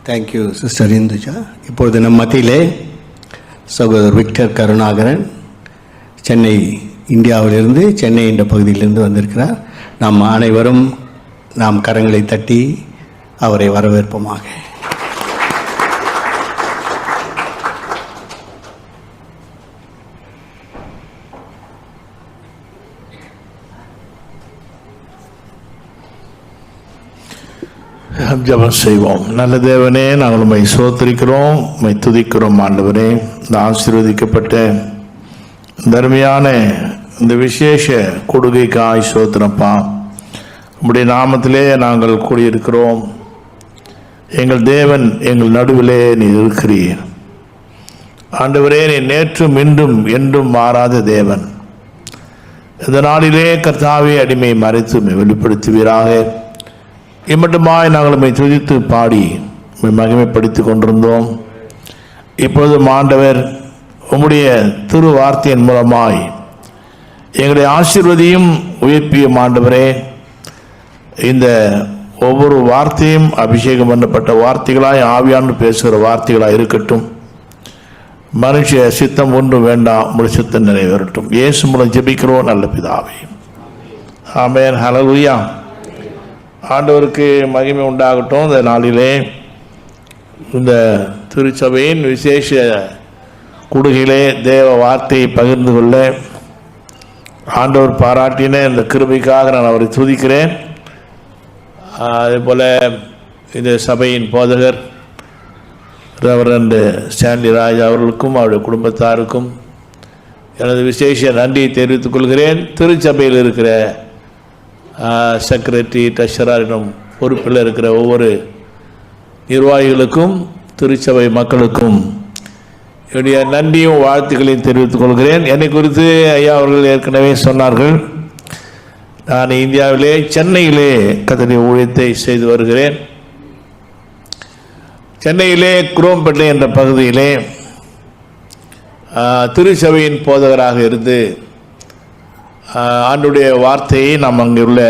Thank you sister Induja. இப்பொழுது நம் மத்தியிலே சகோதரர் விக்டர் கருணாகரன் சென்னை, இந்தியாவிலிருந்து, சென்னை என்ற பகுதியிலிருந்து வந்திருக்கிறார். நாம் அனைவரும் நாம் கரங்களை தட்டி அவரை வரவேற்போமாக. ஜெபம் செய்வோம். நல்ல தேவனே, நாங்கள் உம்மை ஸ்தோத்திரிக்கிறோம், உம்மை துதிக்கிறோம். ஆண்டவரே, இந்த ஆசீர்வதிக்கப்பட்ட தர்மையான இந்த விசேஷ கொடுகைக்காய் ஸ்தோத்திரப்பா. உம்முடைய நாமத்திலே நாங்கள் கூடியிருக்கிறோம். எங்கள் தேவன், எங்கள் நடுவிலே நீர் இருக்கிறீர். ஆண்டவரே, நீ நேற்றும் இன்றும் என்றும் மாறாத தேவன். இந்த நாளிலே கர்த்தாவே, அடிமை மறைத்து வெளிப்படுத்துவீராக. இம்மட்டுமாய் நாங்கள் உம்மை துதித்து பாடி மகிமைப்படுத்திக் கொண்டிருந்தோம். இப்பொழுது ஆண்டவர், உம்முடைய திரு வார்த்தையின் மூலமாய் எங்களுடைய ஆசீர்வதியும் உயிர்ப்பியும் ஆண்டவரே, இந்த ஒவ்வொரு வார்த்தையும் அபிஷேகம் பண்ணப்பட்ட வார்த்தைகளாய், ஆவியாண்டு பேசுகிற வார்த்தைகளாய் இருக்கட்டும். மனுஷ சித்தம் ஒன்று வேண்டாம், முழு சித்தம் நிறைவேறட்டும். இயேசு மூலம் ஜெபிக்கிறோம் நல்ல பிதாவே, ஆமென். ஹல்லேலூயா. ஆண்டவருக்கு மகிமை உண்டாகட்டும். இந்த நாளிலே இந்த திருச்சபையின் விசேஷ கூடுகையிலே தேவ வார்த்தையை பகிர்ந்து கொள்ள ஆண்டவர் பாராட்டின இந்த கிருபைக்காக நான் அவரை துதிக்கிறேன். அதே போல் இந்த சபையின் போதகர் ரெவரண்ட் ஸ்டான்லி ராஜ் அவர்களுக்கும் அவருடைய குடும்பத்தாருக்கும் எனது விசேஷ நன்றியை தெரிவித்துக் கொள்கிறேன். திருச்சபையில் இருக்கிற செக்ரட்டரி, ட்ரெஷரர் என்னும் பொறுப்பில் இருக்கிற ஒவ்வொரு நிர்வாகிகளுக்கும் திருச்சபை மக்களுக்கும் என்னுடைய நன்றியும் வாழ்த்துக்களையும் தெரிவித்துக் கொள்கிறேன். என்னை குறித்து ஐயா அவர்கள் ஏற்கனவே சொன்னார்கள். நான் இந்தியாவிலே, சென்னையிலே கர்த்தருடைய ஊழியத்தை செய்து வருகிறேன். சென்னையிலே குரோம்பேட்டை என்ற பகுதியிலே திருச்சபையின் போதகராக இருந்து ஆண்டுடைய வார்த்தையை நாம் அங்குள்ள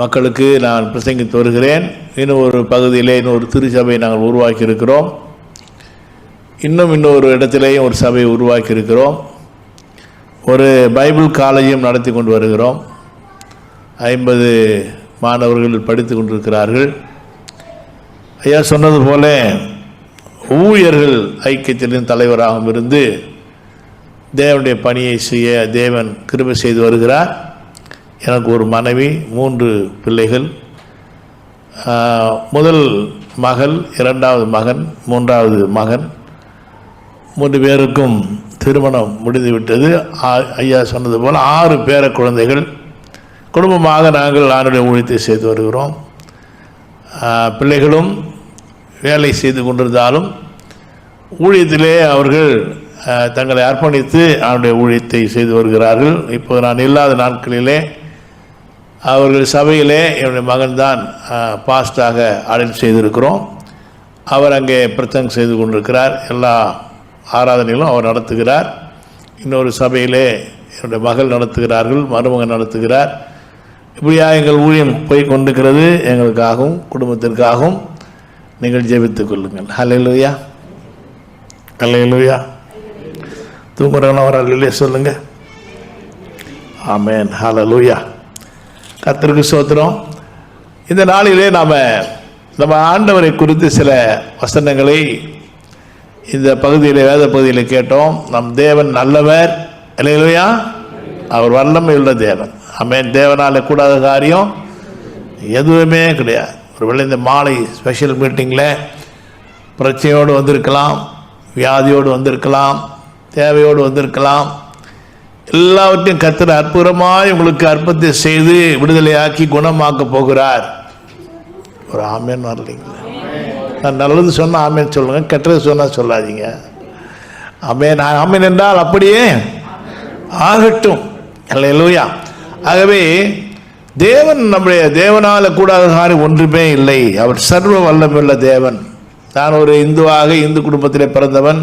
மக்களுக்கு நான் பிரசங்கித்து வருகிறேன். இன்னும் ஒரு பகுதியிலே இன்னொரு திருச்சபையை நாங்கள் உருவாக்கி இருக்கிறோம். இன்னொரு இடத்திலேயும் ஒரு சபையை உருவாக்கி இருக்கிறோம். ஒரு பைபிள் காலேஜும் நடத்தி கொண்டு வருகிறோம். 50 மாணவர்கள் படித்து கொண்டிருக்கிறார்கள். ஐயா சொன்னது போல ஊழியர்கள் ஐக்கியத்தின் தலைவராகவும் இருந்து தேவனுடைய பணியை செய்ய தேவன் கிருபை செய்து வருகிறார். எனக்கு ஒரு மனைவி, 3 பிள்ளைகள். முதல் மகள், 2வது மகன், 3வது மகன். 3 பேருக்கும் திருமணம் முடிந்துவிட்டது. ஐயா சொன்னது போல் 6 பேர குழந்தைகள். குடும்பமாக நாங்கள் ஆண்டுடைய ஊழியத்தை செய்து வருகிறோம். பிள்ளைகளும் வேலை செய்து கொண்டிருந்தாலும் ஊழியத்திலே அவர்கள் தங்களை அர்ப்பணித்து அவருடைய ஊழியத்தை செய்து வருகிறார்கள். இப்போ நான் இல்லாத நாட்களிலே அவர்கள் சபையிலே என்னுடைய மகன்தான் பாஸ்டாக அழைப்பு செய்திருக்கிறோம். அவர் அங்கே பிரசங்கம் செய்து கொண்டிருக்கிறார். எல்லா ஆராதனைகளும் அவர் நடத்துகிறார். இன்னொரு சபையிலே என்னுடைய மகள் நடத்துகிறார்கள், மருமகன் நடத்துகிறார். இப்படியா எங்கள் ஊழியம் போய் கொண்டிருக்கிறது. எங்களுக்காகவும் குடும்பத்திற்காகவும் நீங்கள் ஜெபித்துக் கொள்ளுங்கள். ஹல்லேலூயா, ஹல்லேலூயா. தூங்குறவனவர் அல்லையே சொல்லுங்க. ஆமென், ஹல்லேலூயா. கர்த்தருக்கு ஸ்தோத்திரம். இந்த நாளிலே நம்ம ஆண்டவரை குறித்து சில வசனங்களை இந்த பகுதியில், வேத பகுதியில் கேட்டோம். நம் தேவன் நல்லவர், ஹல்லேலூயா. அவர் வல்லமை உள்ள தேவன். ஆமென். தேவனால் கூடாத காரியம் எதுவுமே கிடையாது. ஒருவேளை இந்த மாலை ஸ்பெஷல் மீட்டிங்கில் பிரச்சனையோடு வந்திருக்கலாம், வியாதியோடு வந்திருக்கலாம், தேவையோடு வந்திருக்கலாம். எல்லாவற்றையும் கர்த்தர் அற்புதமாய் உங்களுக்கு அற்புதத்தை செய்து விடுதலையாக்கி குணமாக்க போகிறார். ஒரு ஆமேன் வரலைங்களா? நான் நல்லது சொன்னால் ஆமேன் சொல்லுங்க, கெட்டது சொன்னால் சொல்லாதீங்க. ஆமேன், ஆமேன் என்றால் அப்படியே ஆகட்டும். ஹல்லேலூயா. ஆகவே தேவன், நம்முடைய தேவனால கூடாத காரியம் ஒன்றுமே இல்லை. அவர் சர்வ வல்லமையுள்ள தேவன். நான் ஒரு இந்துவாக, இந்து குடும்பத்திலே பிறந்தவன்,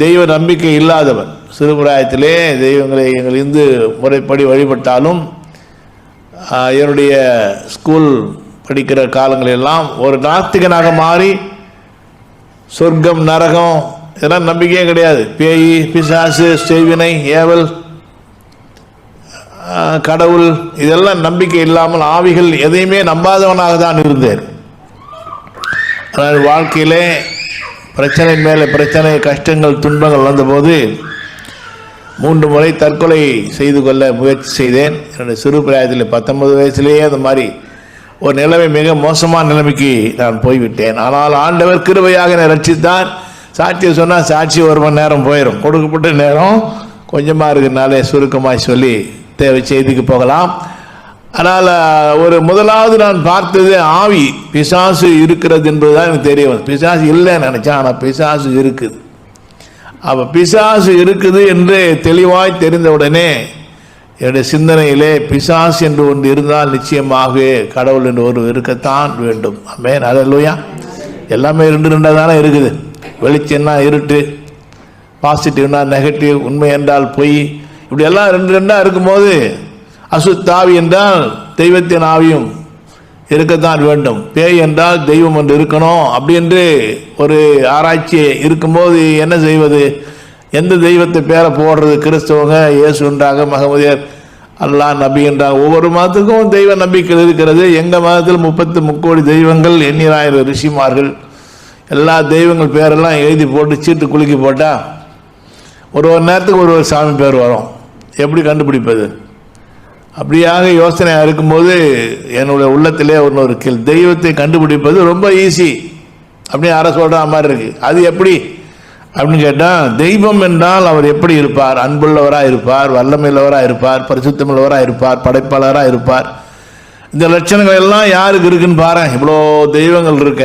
தெய்வ நம்பிக்கை இல்லாதவன். சிறுபிராயத்திலே தெய்வங்களை எங்கள் இந்து முறைப்படி வழிபட்டாலும் என்னுடைய ஸ்கூல் படிக்கிற காலங்களெல்லாம் ஒரு நாஸ்திகனாக மாறி சொர்க்கம் நரகம் இதெல்லாம் நம்பிக்கையே கிடையாது. பேய் பிசாசு செய்வினை ஏவல் கடவுள் இதெல்லாம் நம்பிக்கை இல்லாமல் ஆவிகள் எதையுமே நம்பாதவனாக தான் இருந்தேன். ஆனால் வாழ்க்கையிலே பிரச்சனை மேலே பிரச்சனை கஷ்டங்கள் துன்பங்கள் வந்தபோது 3 முறை தற்கொலை செய்து கொள்ள முயற்சி செய்தேன். என்னுடைய சிறு பிராயத்தில் 19 வயசுலேயே அந்த மாதிரி ஒரு நிலைமை மிக மோசமான நிலைமைக்கு நான் போய்விட்டேன். ஆனால் ஆண்டவர் கிருபையாக என்னை ரட்சித்தார். சாட்சியை சொன்னால் சாட்சி 1 மணி நேரம் போயிடும். கொடுக்கப்பட்ட நேரம் கொஞ்சமாக இருக்கிறதுனால சுருக்கமாய் சொல்லி தேவை செய்திக்கு போகலாம். ஆனால் ஒரு முதலாவது நான் பார்த்தது ஆவி பிசாசு இருக்கிறது என்பதுதான் எனக்கு தெரிய வந்தது. பிசாசு இல்லைன்னு நினைச்சேன், ஆனால் பிசாசு இருக்குது. அப்போ பிசாசு இருக்குது என்று தெளிவாய் தெரிந்தவுடனே என்னுடைய சிந்தனையிலே பிசாசு என்று ஒன்று இருந்தால் நிச்சயமாக கடவுள் என்று ஒரு இருக்கத்தான் வேண்டும். ஆமென், அல்லேலூயா. எல்லாமே 2 தானே இருக்குது. வெளிச்சம்னா இருட்டு, பாசிட்டிவ்னா நெகட்டிவ், உண்மை என்றால் பொய், இப்படி எல்லாம் 2 இருக்கும்போது அசுத்தாவி என்றால் தெய்வத்தின் ஆவியும் இருக்கத்தான் வேண்டும். பேய் என்றால் தெய்வம் ஒன்று இருக்கணும். அப்படி என்று ஒரு ஆராய்ச்சி இருக்கும்போது என்ன செய்வது? எந்த தெய்வத்தை பேரை போடுறது? கிறிஸ்தவங்க இயேசு என்றாங்க, மகமதியர் அல்லாஹ் நபி என்றாங்க. ஒவ்வொரு மதத்துக்கும் தெய்வ நம்பிக்கை இருக்கிறது. எங்கள் மதத்தில் 33 கோடி தெய்வங்கள், 1000 ரிஷிமார்கள், எல்லா தெய்வங்கள் பேரெல்லாம் எழுதி போட்டு சீட்டு குலுக்கி போட்டால் ஒரு நேரத்துக்கு ஒரு சாமி பேர் வரும். எப்படி கண்டுபிடிப்பது? அப்படியாக யோசனையாக இருக்கும்போது என்னுடைய உள்ளத்திலே ஒரு தெய்வத்தை கண்டுபிடிப்பது ரொம்ப ஈஸி அப்படின்னு யாரை சொல்கிற மாதிரி இருக்கு. அது எப்படி அப்படின்னு கேட்டால், தெய்வம் என்றால் அவர் எப்படி இருப்பார்? அன்புள்ளவராக இருப்பார், வல்லமையுள்ளவராக இருப்பார், பரிசுத்தமுள்ளவராக இருப்பார், படைப்பாளராக இருப்பார். இந்த லட்சணங்கள் எல்லாம் யாருக்கு இருக்குன்னு பாரு. இவ்வளோ தெய்வங்கள் இருக்க,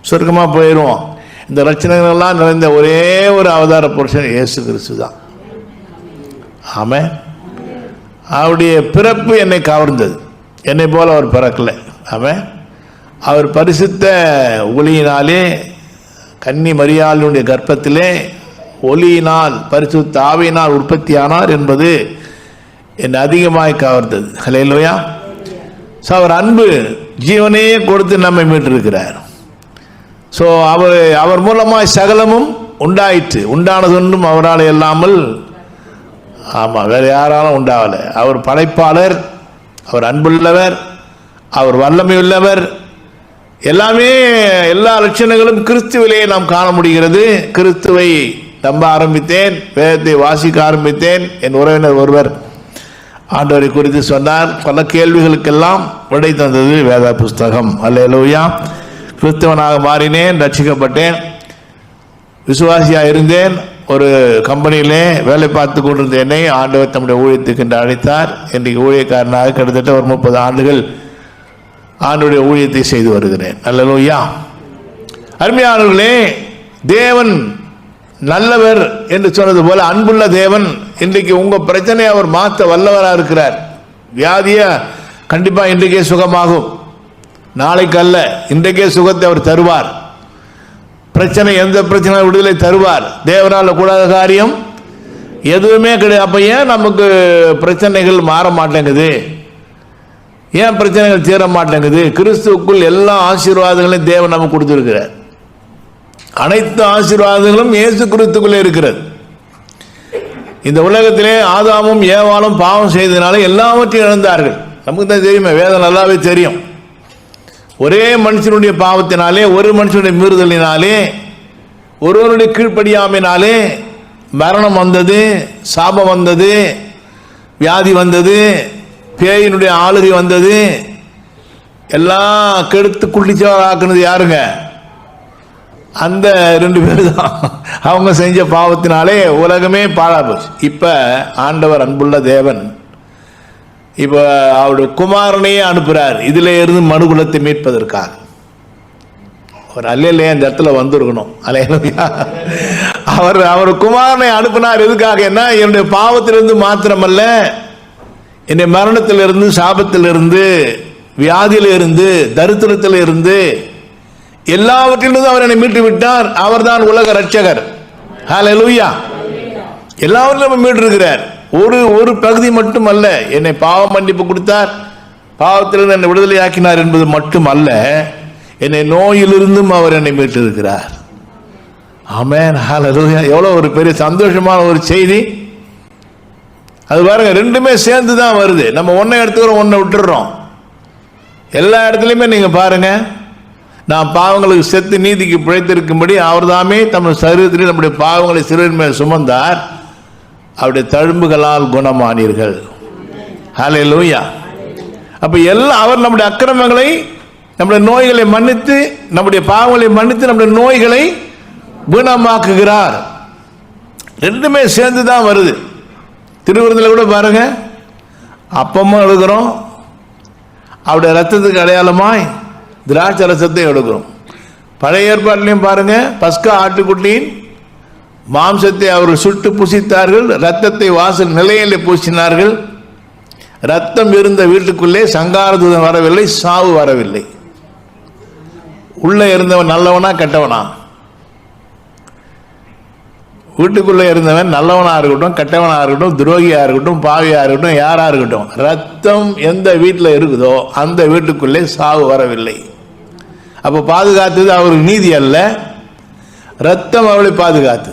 சுருக்கமாக போயிடுவோம். இந்த லட்சணங்கள் எல்லாம் நிறைந்த ஒரே ஒரு அவதார புருஷன் இயேசு கிறிஸ்து தான். ஆமென். அவருடைய பிறப்பு என்னை கவர்ந்தது. என்னை போல அவர் பிறக்கலை. ஆமென். அவர் பரிசுத்த ஒளியினாலே கன்னி மரியாளுடைய கர்ப்பத்திலே ஒளியினால் பரிசுத்த ஆவியினால் உற்பத்தியானார் என்பது என்னை அதிகமாய் கவர்ந்தது. ஹல்லேலூயா. ஸோ அவர் அன்பு ஜீவனையே கொடுத்து நம்மை மீட்டிருக்கிறார். ஸோ அவர் மூலமாய் சகலமும் உண்டாயிற்று. உண்டானது ஒன்றும் அவரால் இல்லாமல், ஆமாம், வேறு யாராலும் உண்டாகலை. அவர் படைப்பாளர், அவர் அன்புள்ளவர், அவர் வல்லமையுள்ளவர். எல்லாமே எல்லா லட்சணங்களும் கிறிஸ்துவிலேயே நாம் காண முடிகிறது. கிறிஸ்துவை நம்ப ஆரம்பித்தேன், வேதத்தை வாசிக்க ஆரம்பித்தேன். என் உறவினர் ஒருவர் ஆண்டவரை குறித்து சொன்னார். பல கேள்விகளுக்கெல்லாம் விடை தந்தது வேத புஸ்தகம். அல்லேலூயா. கிறிஸ்தவனாக மாறினேன், ரட்சிக்கப்பட்டேன், விசுவாசியாக இருந்தேன். ஒரு கம்பெனியிலே வேலை பார்த்து கொண்டிருந்த என்னை ஆண்டவர் தம்முடைய ஊழியத்துக்கு என்று அழைத்தார். இன்றைக்கு ஊழியக்காரனாக கிட்டத்தட்ட ஒரு 30 ஆண்டுகள் ஆண்டுடைய ஊழியத்தை செய்து வருகிறேன். அல்லேலூயா. அருமையானவர்களே, தேவன் நல்லவர் என்று சொன்னது போல அன்புள்ள தேவன் இன்றைக்கு உங்க பிரச்சனையை அவர் மாற்ற வல்லவராக இருக்கிறார். வியாதிய கண்டிப்பாக இன்றைக்கே சுகமாகும், நாளைக்கு அல்ல, இன்றைக்கே சுகத்தை அவர் தருவார். பிரச்சனை, எந்த பிரச்சனை விடுதலை தருவார். தேவனால் கூடாத காரியம் எதுவுமே கிடையாது. அப்போ ஏன் நமக்கு பிரச்சனைகள் மாற மாட்டேங்குது? ஏன் பிரச்சனைகள் தீர மாட்டேங்குது? கிறிஸ்துவுக்குள் எல்லா ஆசீர்வாதங்களையும் தேவன் நமக்கு கொடுத்துருக்கிறார். அனைத்து ஆசீர்வாதங்களும் இயேசு கிறிஸ்துக்குள்ளே இருக்கிறது. இந்த உலகத்திலே ஆதாமும் ஏவாளும் பாவம் செய்ததுனால எல்லாவற்றையும் இழந்தார்கள். நமக்கு தான் தெரியுமே, வேதம் நல்லாவே தெரியும். ஒரே மனுஷனுடைய பாவத்தினாலே, ஒரு மனுஷனுடைய மீறுதலினாலே, ஒருவனுடைய கீழ்ப்படியாமையினாலே மரணம் வந்தது, சாபம் வந்தது, வியாதி வந்தது, பேயினுடைய ஆளுகை வந்தது. எல்லாம் கெடுத்து குளிச்சவராக்குனது யாருங்க? அந்த 2 பேர் தான். அவங்க செஞ்ச பாவத்தினாலே உலகமே பாழா போச்சு. இப்ப ஆண்டவர் அன்புள்ள தேவன் இப்ப அவருடைய குமாரனையே அனுப்புறார், இதுல இருந்து மனுகுலத்தை மீட்பதற்காக. ஒரு அல்லையே அந்த இடத்துல வந்திருக்கணும். அல்லேலூயா. அவர் குமாரனை அனுப்பினார். எதுக்காக? என்ன? என்னுடைய பாவத்திலிருந்து மாத்திரமல்ல, என்னுடைய மரணத்திலிருந்து, சாபத்திலிருந்து, வியாதியிலிருந்து, தரித்திரத்திலிருந்து, எல்லாவற்றிலிருந்து அவர் என்னை மீட்டு விட்டார். அவர் தான் உலக ரட்சகர். ஹல்லேலூயா. எல்லாவற்றிலும் மீட்டு இருக்கிறார். ஒரு பகுதி மட்டும் அல்ல. என்னை பாவ மன்னிப்பு கொடுத்தார், பாவத்திலிருந்து என்னை விடுதலை ஆக்கினார் என்பது மட்டுமல்ல, என்னை நோயிலிருந்தும் அவர் என்னை மீட்டிருக்கிறார். ஆமென், ஹல்லேலூயா. எவ்வளவு ஒரு பெரிய சந்தோஷமான ஒரு செய்தி அது பாருங்க. ரெண்டுமே சேர்ந்து தான் வருது. நம்ம ஒன்றை எடுத்துக்கிறோம், ஒன்றை விட்டுடுறோம். எல்லா இடத்துலையுமே நீங்க பாருங்க, நாம் பாவங்களுக்கு செத்து நீதிக்கு பிழைத்திருக்கும்படி அவர் தாமே தம் சரீரத்தில் நம்முடைய பாவங்களை சிறுவின் மேல் சுமந்தார், அவருடைய தழும்புகளால் குணமானீர்கள். ஹல்லேலூயா. அப்ப எல்லாம் அவர் நம்முடைய அக்கிரமங்களை, நம்முடைய நோய்களை மன்னித்து, நம்முடைய பாவங்களை மன்னித்து நம்முடைய நோய்களை குணமாக்குகிறார். ரெண்டுமே சேர்ந்து தான் வருது. திருவிருந்தில் கூட பாருங்க, அப்பமும் எடுக்கிறோம், அவருடைய ரத்தத்துக்கு அடையாளமாய் திராட்சை ரசத்தை எடுக்கிறோம். பழைய ஏற்பாட்டிலையும் பாருங்க, பஸ்கா ஆட்டுக்குட்டியின் மாம்சத்தை அவர்கள் சுட்டு புசித்தார்கள், ரத்தத்தை வாசல் நிலையிலே பூசினார்கள். ரத்தம் இருந்த வீட்டுக்குள்ளே சங்காரதூதன் வரவில்லை, சாவு வரவில்லை. உள்ளே இருந்தவன் நல்லவனா கெட்டவனா? வீட்டுக்குள்ளே இருந்தவன் நல்லவனா இருக்கட்டும், கெட்டவனா இருக்கட்டும், துரோகியா இருக்கட்டும், பாவியா இருக்கட்டும், யாரா இருக்கட்டும், ரத்தம் எந்த வீட்டில் இருக்குதோ அந்த வீட்டுக்குள்ளே சாவு வரவில்லை. அப்போ பாதுகாத்தது அவருக்கு நீதி அல்ல, ரத்தம் அவளை பாதுகாத்து.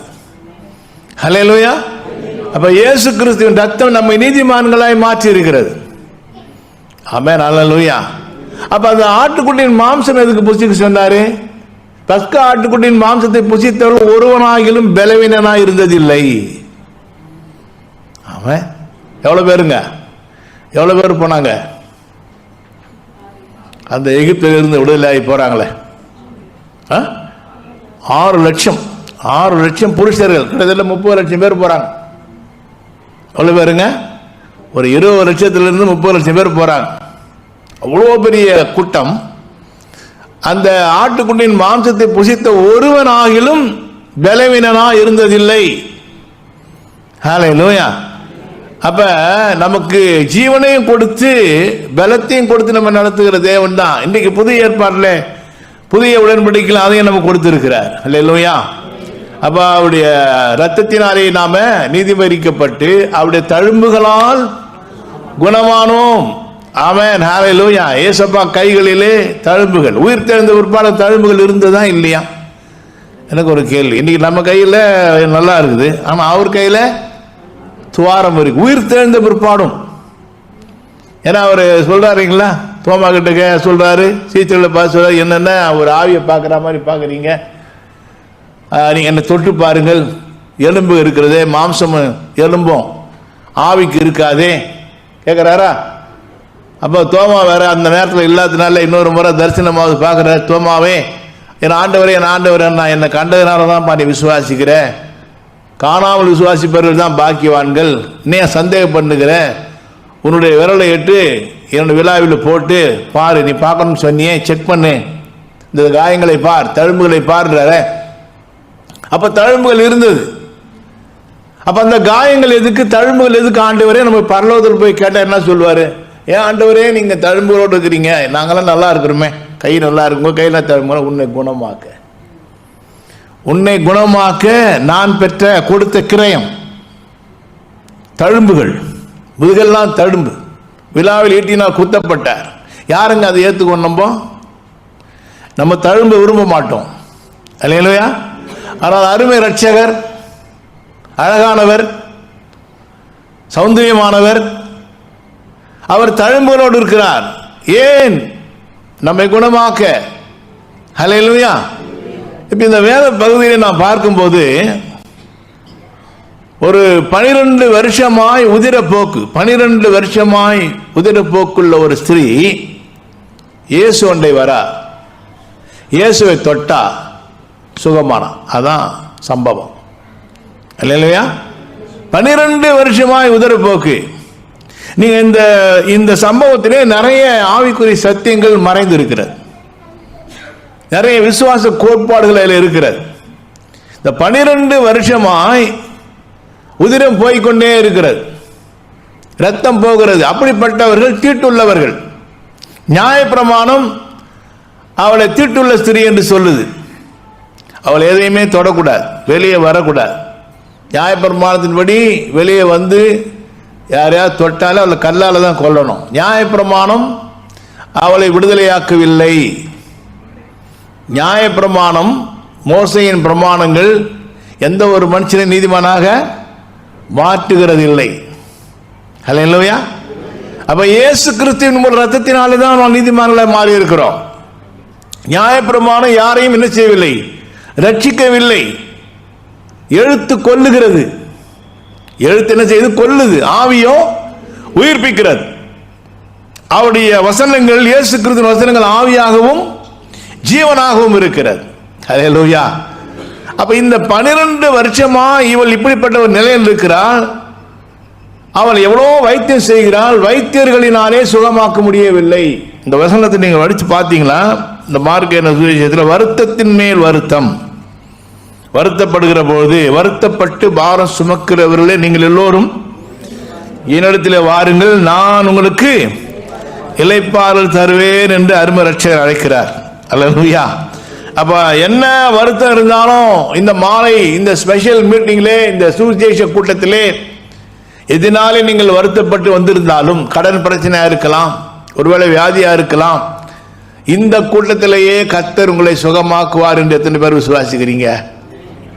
ஹல்லேலூயா. அப்ப இயேசு கிறிஸ்துவின் ரத்தம் நம்மை நீதிமான்களாய் மாற்றி இருக்கிறது. ஆமென், ஹல்லேலூயா. அப்ப அந்த ஆட்டுக்குட்டியின் மாம்சம் எதுக்கு புசிக்க சொன்னாரு? பஸ்கா ஆட்டுக்குட்டியின் மாம்சத்தை புசித்தவர்கள் ஒருவனாகிலும் பலவீனனாய் இருந்ததில்லை. ஆமென். எவ்வளவு பேருங்க, எவ்வளவு பேர் போனாங்க அந்த எகிப்தில் இருந்து விடுதலை ஆகி போறாங்களே? 6 லட்சம், 6 லட்சம் புருஷர்கள், கிட்டத்தட்ட 30 லட்சம் பேர் போறாங்க. எவ்வளவு பேருங்க? ஒரு 20 லட்சத்திலிருந்து 30 லட்சம் பேர் போறாங்க. அவ்வளோ பெரிய கூட்டம். அந்த ஆட்டுக்குட்டியின் மாம்சத்தை புசித்த ஒருவனாகிலும் பலவீனனா இருந்ததில்லை. ஹல்லேலூயா. அப்ப நமக்கு ஜீவனையும் கொடுத்து பலத்தையும் கொடுத்து நம்ம நடத்துகிற தேவன் தான். இன்றைக்கு புதிய ஏற்பாட்டில் புதிய உடன்படிக்கையில் அதையும் நமக்கு கொடுத்திருக்கிறார். ஹல்லேலூயா. அப்ப அவருடைய ரத்தத்தினாலே நாம நீதிபதிக்கப்பட்டு அவருடைய தழும்புகளால் குணமானோம். ஆமென், ஹல்லேலூயா. ஏசப்பா கைகளிலே தழும்புகள், உயிர் தெழுந்த பிற்பாடு தழும்புகள் இருந்ததா இல்லையா? எனக்கு ஒரு கேள்வி. இன்னைக்கு நம்ம கையில நல்லா இருக்குது, ஆனா அவர் கையில துவாரம் இருக்கு, உயிர் தெழுந்த பிற்பாடும். ஏன்னா அவர் சொல்றாருங்களா, தோமா கிட்ட சொல்றாரு, சீச்சர்களை பார்த்து சொல்றாரு, என்னென்ன ஒரு ஆவியை பார்க்குற மாதிரி பார்க்குறீங்க, நீங்க என்ன தொட்டு பாருங்கள், எலும்பு இருக்கிறதே, மாம்சம் எலும்பும் ஆவிக்கு இருக்காதே கேட்குறாரா? அப்போ தோமா வேற அந்த நேரத்தில் இல்லாததுனால இன்னொரு முறை தரிசனமாவது பார்க்குறாரு. தோமாவே, என் ஆண்டவரே, என் ஆண்டவரே, நான் என்னை கண்டதுனால தான் நீ விசுவாசிக்கிறேன், காணாமல் விசுவாசிப்பவர்கள் தான் பாக்கியவான்கள், இன்னும் சந்தேகம் பண்ணுகிற, உன்னுடைய விரலை எட்டு என்னுடைய விழாவில் போட்டு பாரு, நீ பார்க்கணும்னு சொன்னியே, செக் பண்ணு, இந்த காயங்களை பார், தழும்புகளை பாருறார. அப்ப தழும்புகள் இருந்தது. அப்ப அந்த காயங்கள் எதுக்கு, தழும்புகள் எதுக்கு? ஆண்டவரே, நம்ம பரலோகத்தில் போய் கேட்டா என்ன சொல்லுவாரு? ஏன் ஆண்டவரே நீங்க தழும்புகளோடு இருக்கிறீங்க, நாங்களாம் நல்லா இருக்கிறோமே, கை நல்லா இருக்கும்போது கையில் தழும்பு, உன்னை குணமாக்க, உன்னை குணமாக்க நான் பெற்ற கொடுத்த கிரயம் தழும்புகள், முதுகெல்லாம் தழும்பு, விழாவில் ஈட்டினால் குத்தப்பட்டார். யாருங்க அதை ஏற்றுக்கொண்டோம்போ? நம்ம தழும்பு விரும்ப மாட்டோம். அல்லேலூயா. ஆனால் அருமை ரட்சகர், அழகானவர், சௌந்தரியமானவர், அவர் தழும்புகளோடு இருக்கிறார். ஏன்? நம்மை குணமாக்க. ஹல்லேலூயா. இப்ப இந்த வேத பகுதியை நான் பார்க்கும்போது, ஒரு 12 வருஷமாய் உதிரப்போக்கு, 12 வருஷமாய் உதிரப்போக்குள்ள ஒரு ஸ்திரீ இயேசு ஒன்றை வரா, இயேசுவை தொட்டா சுகமானா. அதான் சம்பவம். இல்லையா? 12 வருஷமாய் உதிரப்போக்கு. நீங்க இந்த சம்பவத்திலே நிறைய ஆவிக்குறி சத்தியங்கள் மறைந்து இருக்கிறது, நிறைய விசுவாச கோட்பாடுகள் இருக்கிறது. இந்த 12 வருஷமாய் உதிரம் போய்கொண்டே இருக்கிறது, ரத்தம் போகிறது. அப்படிப்பட்டவர்கள் தீட்டுள்ளவர்கள். நியாயப்பிரமாணம் அவளை தீட்டுள்ள ஸ்திரீ என்று சொல்லுது. அவள் எதையுமே தொடக்கூடாது, வெளியே வரக்கூடாது. நியாயப்பிரமாணத்தின்படி வெளியே வந்து யாரையாவது தொட்டாலும் அவளை கல்லால் தான் கொல்லணும். நியாயப்பிரமாணம் அவளை விடுதலையாக்கவில்லை. நியாயப்பிரமாணம், மோசையின் பிரமாணங்கள் எந்த ஒரு மனுஷனை நீதிமானாக மாற்றுகிறதில்லை. ஹல்லேலூயா. அப்ப இயேசு கிறிஸ்துவின் ரத்தத்தினாலே தான் நாம் நீதிமான்களை மாறி இருக்கிறோம். நியாயப்பிரமாணம் யாரையும் என்ன செய்யவில்லை, ரட்சிக்கவில்லை. எழுத்து கொல்லுகிறது. எழுத்து என்ன செய்து கொல்லுது, ஆவியோ உயிர்ப்பிக்கிறது. அவருடைய வசனங்கள், இயேசு கிறிஸ்துவின் வசனங்கள் ஆவியாகவும் ஜீவனாகவும் இருக்கிறது. ஹல்லேலூயா. அப்ப இந்த 12 வருஷமா இவள் இப்படிப்பட்ட ஒரு நிலையில் இருக்கிறாள். அவள் எவ்வளோ வைத்தியம் செய்கிறாள், வைத்தியர்களினாலே சுகமாக்க முடியவில்லை. இந்த வசனத்தை நீங்க படிச்சு பார்த்தீங்களா, இந்த மார்க் என்ன சுவிசேஷத்தில் வருத்தத்தின் மேல் வருத்தம், வருத்தப்படுகிற போது, வருத்தப்பட்டு பாரம் சுமக்கிறவர்களே நீங்கள் எல்லோரும் என்னிடத்தில் வாருங்கள், நான் உங்களுக்கு இளைப்பாறுதல் தருவேன் என்று அருமை ரட்சகர் அழைக்கிறார். அல்லேலூயா. அப்ப என்ன வருத்தம் இருந்தாலும் இந்த மாலை, இந்த ஸ்பெஷல் மீட்டிங்லே, இந்த சுவிசேஷ கூட்டத்திலே எதனாலே நீங்கள் வருத்தப்பட்டு வந்திருந்தாலும், கடன் பிரச்சனையா இருக்கலாம், ஒருவேளை வியாதியா இருக்கலாம், இந்த கூட்டத்திலேயே கர்த்தர் உங்களை சுகமாக்குவார் என்று எத்தனை பேர் விசுவாசிக்கிறீங்க?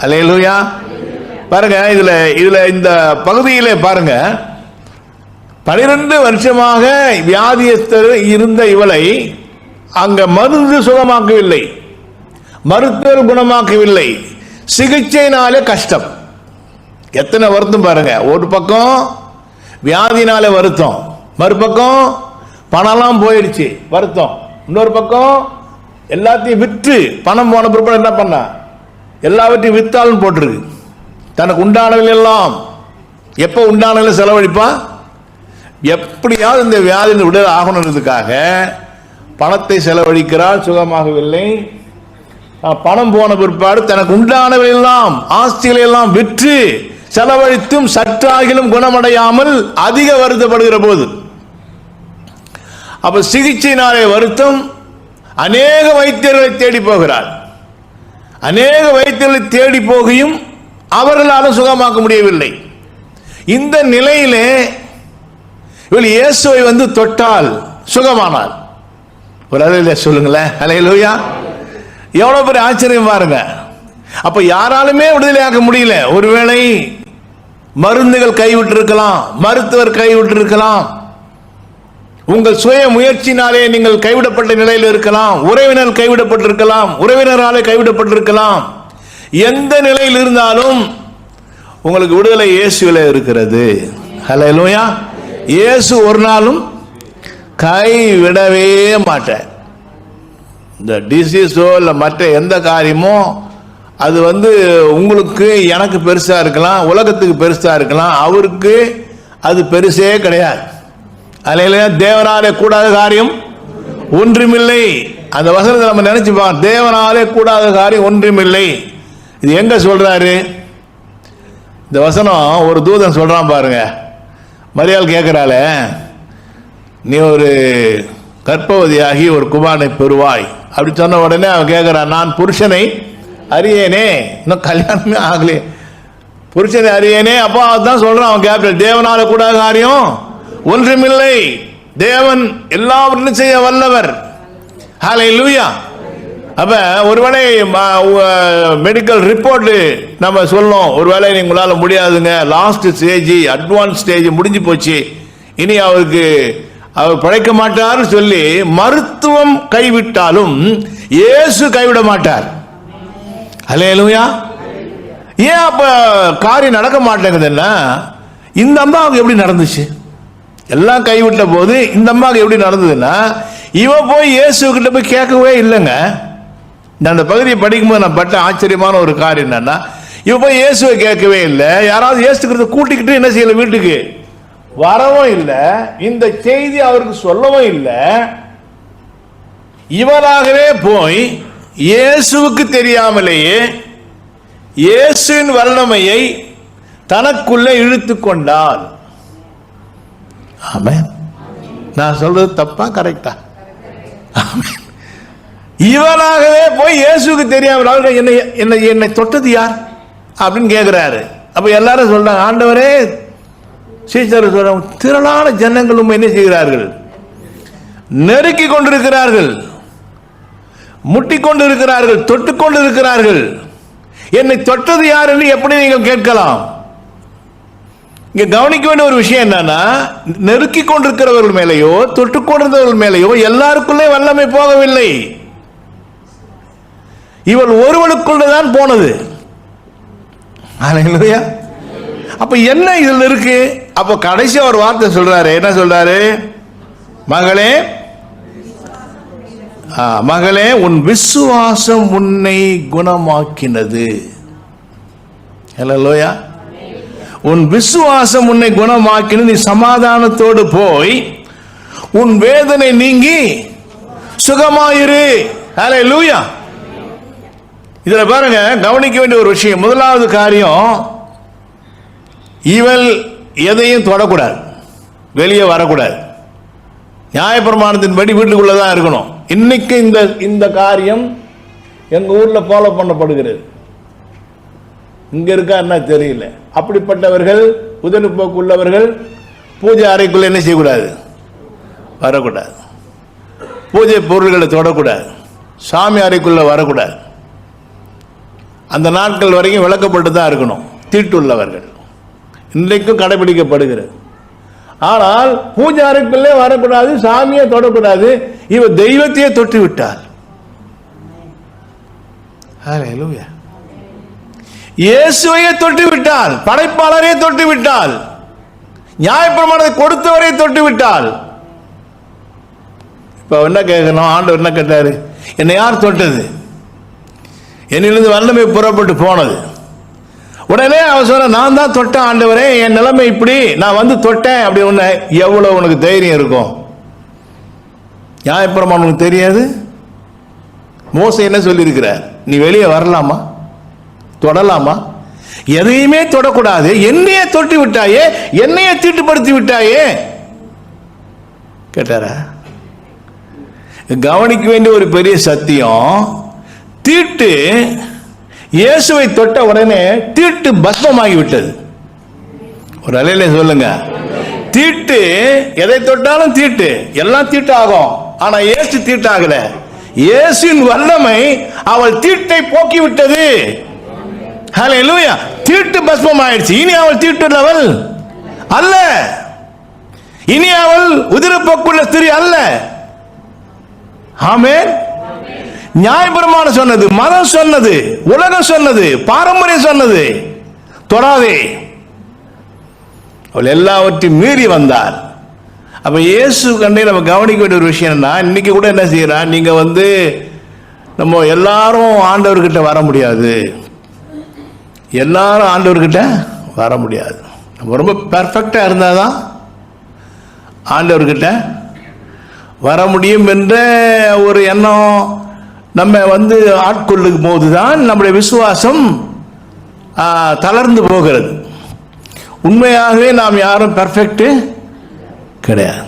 அல்லேலூயா. பாருங்க, இதுல இந்த பகுதியிலே பாருங்க, 12 வருஷமாக வியாதியஸ்தர் இருந்த இவளை அங்க மருந்து சுகமாக்கவில்லை, மருத்துவர் குணமாக்கவில்லை, சிகிச்சையினாலே கஷ்டம். எத்தனை வருத்தம் பாருங்க. ஒரு பக்கம் வியாதினால வருத்தம், மறுபக்கம் பணம்லாம் போயிடுச்சு வருத்தம், இன்னொரு பக்கம் எல்லாத்தையும் விற்று பணம் போன பிற்பாடு என்ன பண்ண, எல்லாவற்றையும் வித்தாலும் போட்டிருக்கு. தனக்கு உண்டானவில் எல்லாம் எப்போ உண்டானவில் செலவழிப்பா, எப்படியாவது இந்த வியாதியின் விடுதலை ஆகணுன்றதுக்காக பணத்தை செலவழிக்கிறாள், சுகமாகவில்லை. பணம் போன பிற்பாடு தனக்கு உண்டானவை எல்லாம், ஆஸ்திகளை எல்லாம் விற்று செலவழித்தும் சற்றாகிலும் குணமடையாமல் அதிக வருத்தப்படுகிற போது, அப்ப சிகிச்சையினாலே வருத்தம். அநேக வைத்தியர்களை தேடி போகிறார். அநேக வைத்தியர்களை தேடி போகியும் அவர்களாலும் சுகமாக்க முடியவில்லை. இந்த நிலையிலே இவள் இயேசுவை வந்து தொட்டால் சுகமானார். ஒரு அலையில சொல்லுங்களேன். அல்லேலூயா. எவ்வளவு பெரிய ஆச்சரியம் பாருங்க. அப்ப யாராலுமே விடுதலையாக்க முடியல. ஒருவேளை மருந்துகள் கைவிட்டு இருக்கலாம், மருத்துவர் கைவிட்டு இருக்கலாம், உங்கள் சுய முயற்சினாலே நீங்கள் கைவிடப்பட்ட நிலையில் இருக்கலாம், உறவினர் கைவிடப்பட்டிருக்கலாம், உறவினராலே கைவிடப்பட்டிருக்கலாம். எந்த நிலையில் இருந்தாலும் உங்களுக்கு விடுதலை இயேசுவிலே இருக்கிறது. ஹல்லேலூயா. இயேசு ஒரு நாளும் கைவிடவே மாட்டார். இந்த டிசீஸோ இல்லை மற்ற எந்த காரியமோ அது வந்து உங்களுக்கு எனக்கு பெருசா இருக்கலாம், உலகத்துக்கு பெருசா இருக்கலாம், அவருக்கு அது பெருசே கிடையாது. அல்லேலூயா. தேவனாலே கூடாத காரியம் ஒன்றுமில்லை. அந்த வசனத்தை நம்ம நினைச்சுப்போம், தேவனாலே கூடாத காரியம் ஒன்றுமில்லை. இது எங்க சொல்றாரு இந்த வசனம்? ஒரு தூதன் சொல்றான் பாருங்க. மரியாள் கேட்கிறாள, நீ ஒரு கர்ப்பவதியாகி ஒரு குமாரனை பெறுவாய் அப்படி சொன்ன உடனே அவன் கேட்கிறான், நான் புருஷனை அறியேனே, இன்னும் கல்யாணமே ஆகலையே, புருஷனை அறியேனே. அப்போ அதுதான் சொல்றான் அவன் கேப்டன், தேவனால கூடாத காரியம் ஒன்றுமில்லை, தேவன் எல்லாவற்றையும் செய்ய வல்லவர். ஹல்லேலூயா. அப்ப ஒருவேளை மெடிக்கல் ரிப்போர்ட் நம்ம சொல்லணும், ஒருவேளை உங்களால முடியாதுங்க, லாஸ்ட் ஸ்டேஜ், அட்வான்ஸ் ஸ்டேஜ் முடிஞ்சு போச்சு, இனி அவர் பழைக்க மாட்டார் சொல்லி மருத்துவம் கைவிட்டாலும் இயேசு கைவிட மாட்டார். ஹல்லேலூயா. ஏன் அப்ப காரியம் நடக்க மாட்டேங்குதுன்னா, இந்த அம்மாவுக்கு எப்படி நடந்துச்சு? எல்லாம் கைவிட்ட போது இந்த அம்மாவுக்கு எப்படி நடந்ததுன்னா, இவ போய் இயேசு கிட்ட போய் கேட்கவே இல்லைங்க. நான் அந்த பகுதியை படிக்கும்போது நான் பட்ட ஆச்சரியமான ஒரு காரியம் என்னன்னா, இவ போய் இயேசுவை கேட்கவே இல்லை. யாராவது இயேசுக்கிறத கூட்டிக்கிட்டு என்ன செய்யல, வீட்டுக்கு வரவும் இல்லை, இந்த செய்தி அவருக்கு சொல்லவும் இல்லை. இவராகவே போய் இயேசுவுக்கு தெரியாமலேயே இயேசுவின் வல்லமையை தனக்குள்ளே இழுத்து கொண்டார். ஆமென். நான் சொல்றது தப்பா கரெக்டா? ஆமென். இவனாகவே போய் இயேசுக்கு தெரியாம என்னை தொட்டது யார் அப்படின்னு கேட்கிறாரு. அப்ப எல்லாரும் சொல்றாங்க, ஆண்டவரே, சீசர் சொல்றாங்க, திரளான ஜனங்களும் என்ன செய்கிறார்கள், நெருக்கி கொண்டிருக்கிறார்கள், முட்டிக்கொண்டு இருக்கிறார்கள், தொட்டுக்கொண்டு இருக்கிறார்கள். என்னை தொட்டது யார் என்று எப்படி நீங்கள் கேட்கலாம்? இங்க கவனிக்க வேண்டிய ஒரு விஷயம் என்னன்னா, நெருக்கி கொண்டிருக்கிறவர்கள் மேலேயோ தொட்டுக்கொண்டிருந்தவர்கள் மேலேயோ எல்லாருக்குள்ளே வல்லமை போகவில்லை. இவள் ஒருவனுக்குள்ளதான் போனது. அல்லேலூயா. அப்ப என்ன இதுல இருக்கு? அப்ப கடைசி ஒரு வார்த்தை சொல்றாரு. என்ன சொல்றாரு? மகளே, மகளே, உன் விசுவாசம் உன்னை குணமாக்கினது. அல்லேலூயா. உன் விசுவாசம் உன்னை குணமாக்கினது. நீ சமாதானத்தோடு போய் உன் வேதனை நீங்கி சுகமாயிரு. அல்லேலூயா. இதுல பாருங்க, கவனிக்க வேண்டிய ஒரு விஷயம். முதலாவது காரியம், இவள் எதையும் தொடக்கூடாது, வெளியே வரக்கூடாது. நியாயப்பிரமாணத்தின்படி வீட்டுக்குள்ளதான் இருக்கணும். இன்னைக்கு இந்த காரியம் எங்க ஊர்ல ஃபாலோ பண்ணப்படுகிறது. இங்க இருக்கா என்ன தெரியல. அப்படிப்பட்டவர்கள், உதடுப்போக்கு உள்ளவர்கள் பூஜை அறைக்குள்ள என்ன செய்யக்கூடாது? வரக்கூடாது. பூஜை பொருள்களை தொடக்கூடாது. சாமி அறைக்குள்ள வரக்கூடாது. அந்த நாட்கள் வரைக்கும் விளக்கப்பட்டு தான் இருக்கணும். தீட்டுள்ளவர்கள் இன்றைக்கும் கடைபிடிக்கப்படுகிறது. ஆனால் பூஜை அறைக்குள்ளே வரக்கூடாது, சாமியை தொடக்கூடாது. இவ தெய்வத்தையே தொட்டு விட்டார். ஹல்லேலூயா. இயேசுவையே தொட்டு விட்டால், படைப்பாளரையே தொட்டு விட்டால், நியாயப்பிரமாணத்தை கொடுத்தவரை தொட்டு விட்டால். இப்ப என்ன கேட்கணும்? ஆண்டவர் என்ன கேட்டாரு? என்னை யார் தொட்டது? என்னிலிருந்து வல்லமை புறப்பட்டு போனது. உடனே அவன் சொன்ன, நான் தான் தொட்டேன் ஆண்டவரே, என் நிலைமை இப்படி, நான் வந்து தொட்டேன். அப்படி ஒண்ணு எவ்வளவு உனக்கு தைரியம் இருக்கும்? நியாயப்பிரமாணம் உனக்கு தெரியாது? மோசே என்ன சொல்லி இருக்கிறார்? நீ வெளியே வரலாமா, தொடலாமா? எதையுமே தொடக்கூடாது. என்னையே தொட்டு விட்டாயே, என்னையே தீட்டுப்படுத்தி விட்டாயே கேட்டார. கவனிக்க வேண்டிய ஒரு பெரிய சத்தியம், தீட்டு இயேசுவை தொட்ட உடனே தீட்டு பஸ்மமாகி விட்டது. ஒரு அலையில சொல்லுங்க, தீட்டு எதை தொட்டாலும் தீட்டு, எல்லாம் தீட்டு ஆகும். ஆனா இயேசு தீட்டாகல. இயேசுவின் வல்லமை அவள் தீட்டை போக்கி விட்டது. ஹல்லேலூயா. தீட்டு பஸ்மம் ஆயிடுச்சு. இனி அவள் தீட்டுள்ளவள் அல்ல. இனி அவள் உதிரப்போக்குள்ள ஸ்திரீ அல்ல. ஆமென். நியாயப்பிரமாணம் சொன்னது, மதம் சொன்னது, உலகம் சொன்னது, பாரம்பரியம் சொன்னது, தொடாதே. அவள் எல்லாவற்றையும் மீறி வந்தார். அப்ப இயேசு கண்டே நம்ம கவனிக்க வேண்டிய ஒரு விஷயம் என்ன, இன்னைக்கு கூட என்ன செய்யறா, நீங்க நம்ம எல்லாரும் ஆண்டவர்கிட்ட வர முடியாது. எல்லாரும் ஆண்டவர்கிட்ட வர முடியாது. நம்ம ரொம்ப பெர்ஃபெக்டா இருந்தாதான் ஆண்டவர்கிட்ட வர முடியும் என்ற ஒரு எண்ணம் நம்ம ஆட்கொள்ளும் போதுதான் நம்முடைய விசுவாசம் தளர்ந்து போகிறது. உண்மையாகவே நாம் யாரும் பெர்ஃபெக்ட் கிடையாது.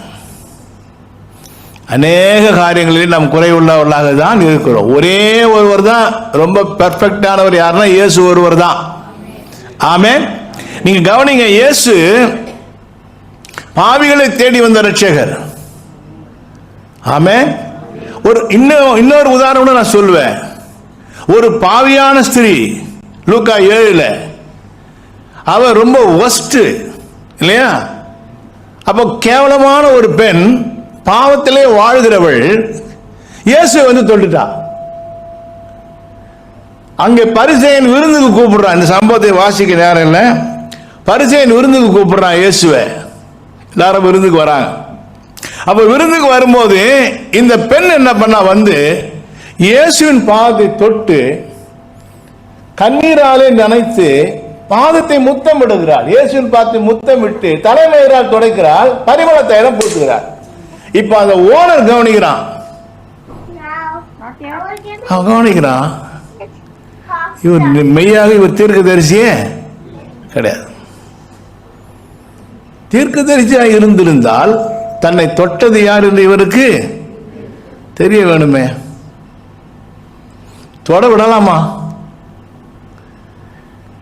அநேக காரியங்களில் நாம் குறைவுள்ளவர்களாக தான் இருக்கிறோம். ஒரே ஒருவர் தான் ரொம்ப பெர்ஃபெக்டானவர். யாருன்னா இயேசு ஒருவர் தான். ஆமென். நீங்க கவனிங்க, இயேசு பாவிகளை தேடி வந்த ரட்சகர். ஆமென். இன்னொரு உதாரணம் நான் சொல்லுவேன். ஒரு பாவியான ஸ்திரீ, லூக்கா 7 அவ ரொம்ப ஒஸ்ட் இல்லையா? அப்போ கேவலமான ஒரு பெண், பாவத்திலே வாழ்கிறவள், இயேசுவை தொட்டுட்டா. அங்கே பரிசேயன் விருந்துக்கு கூப்பிடுறான். இந்த சம்பவத்தை வாசிக்க நேரம் இல்லை. பரிசேயன் விருந்துக்கு கூப்பிடுறான் இயேசுவை. எல்லாரும் விருந்துக்கு வராங்க. அப்ப விருந்துக்கு வரும்போது இந்த பெண் என்ன பண்ணா, இயேசுவின் பாதத்தை தொட்டு கண்ணீராலே நனைத்து பாதத்தை முத்தம் விடுகிறாள். இயேசுவின் பாதத்தை முத்தம் விட்டு தலைமையரால் துடைக்கிறாள், பரிமள தைலம் பூசுகிறாள். இப்ப அந்த ஓனர் கவனிக்கிறான். அவன் கவனிக்கிறான், இவர் மெய்யாக இவர் தீர்க்கதரிசியே கிடையாது. தீர்க்கதரிசியாக இருந்திருந்தால் தன்னை தொட்டது யார் என்று இவருக்கு தெரிய வேணுமே. தொட விடலாமா?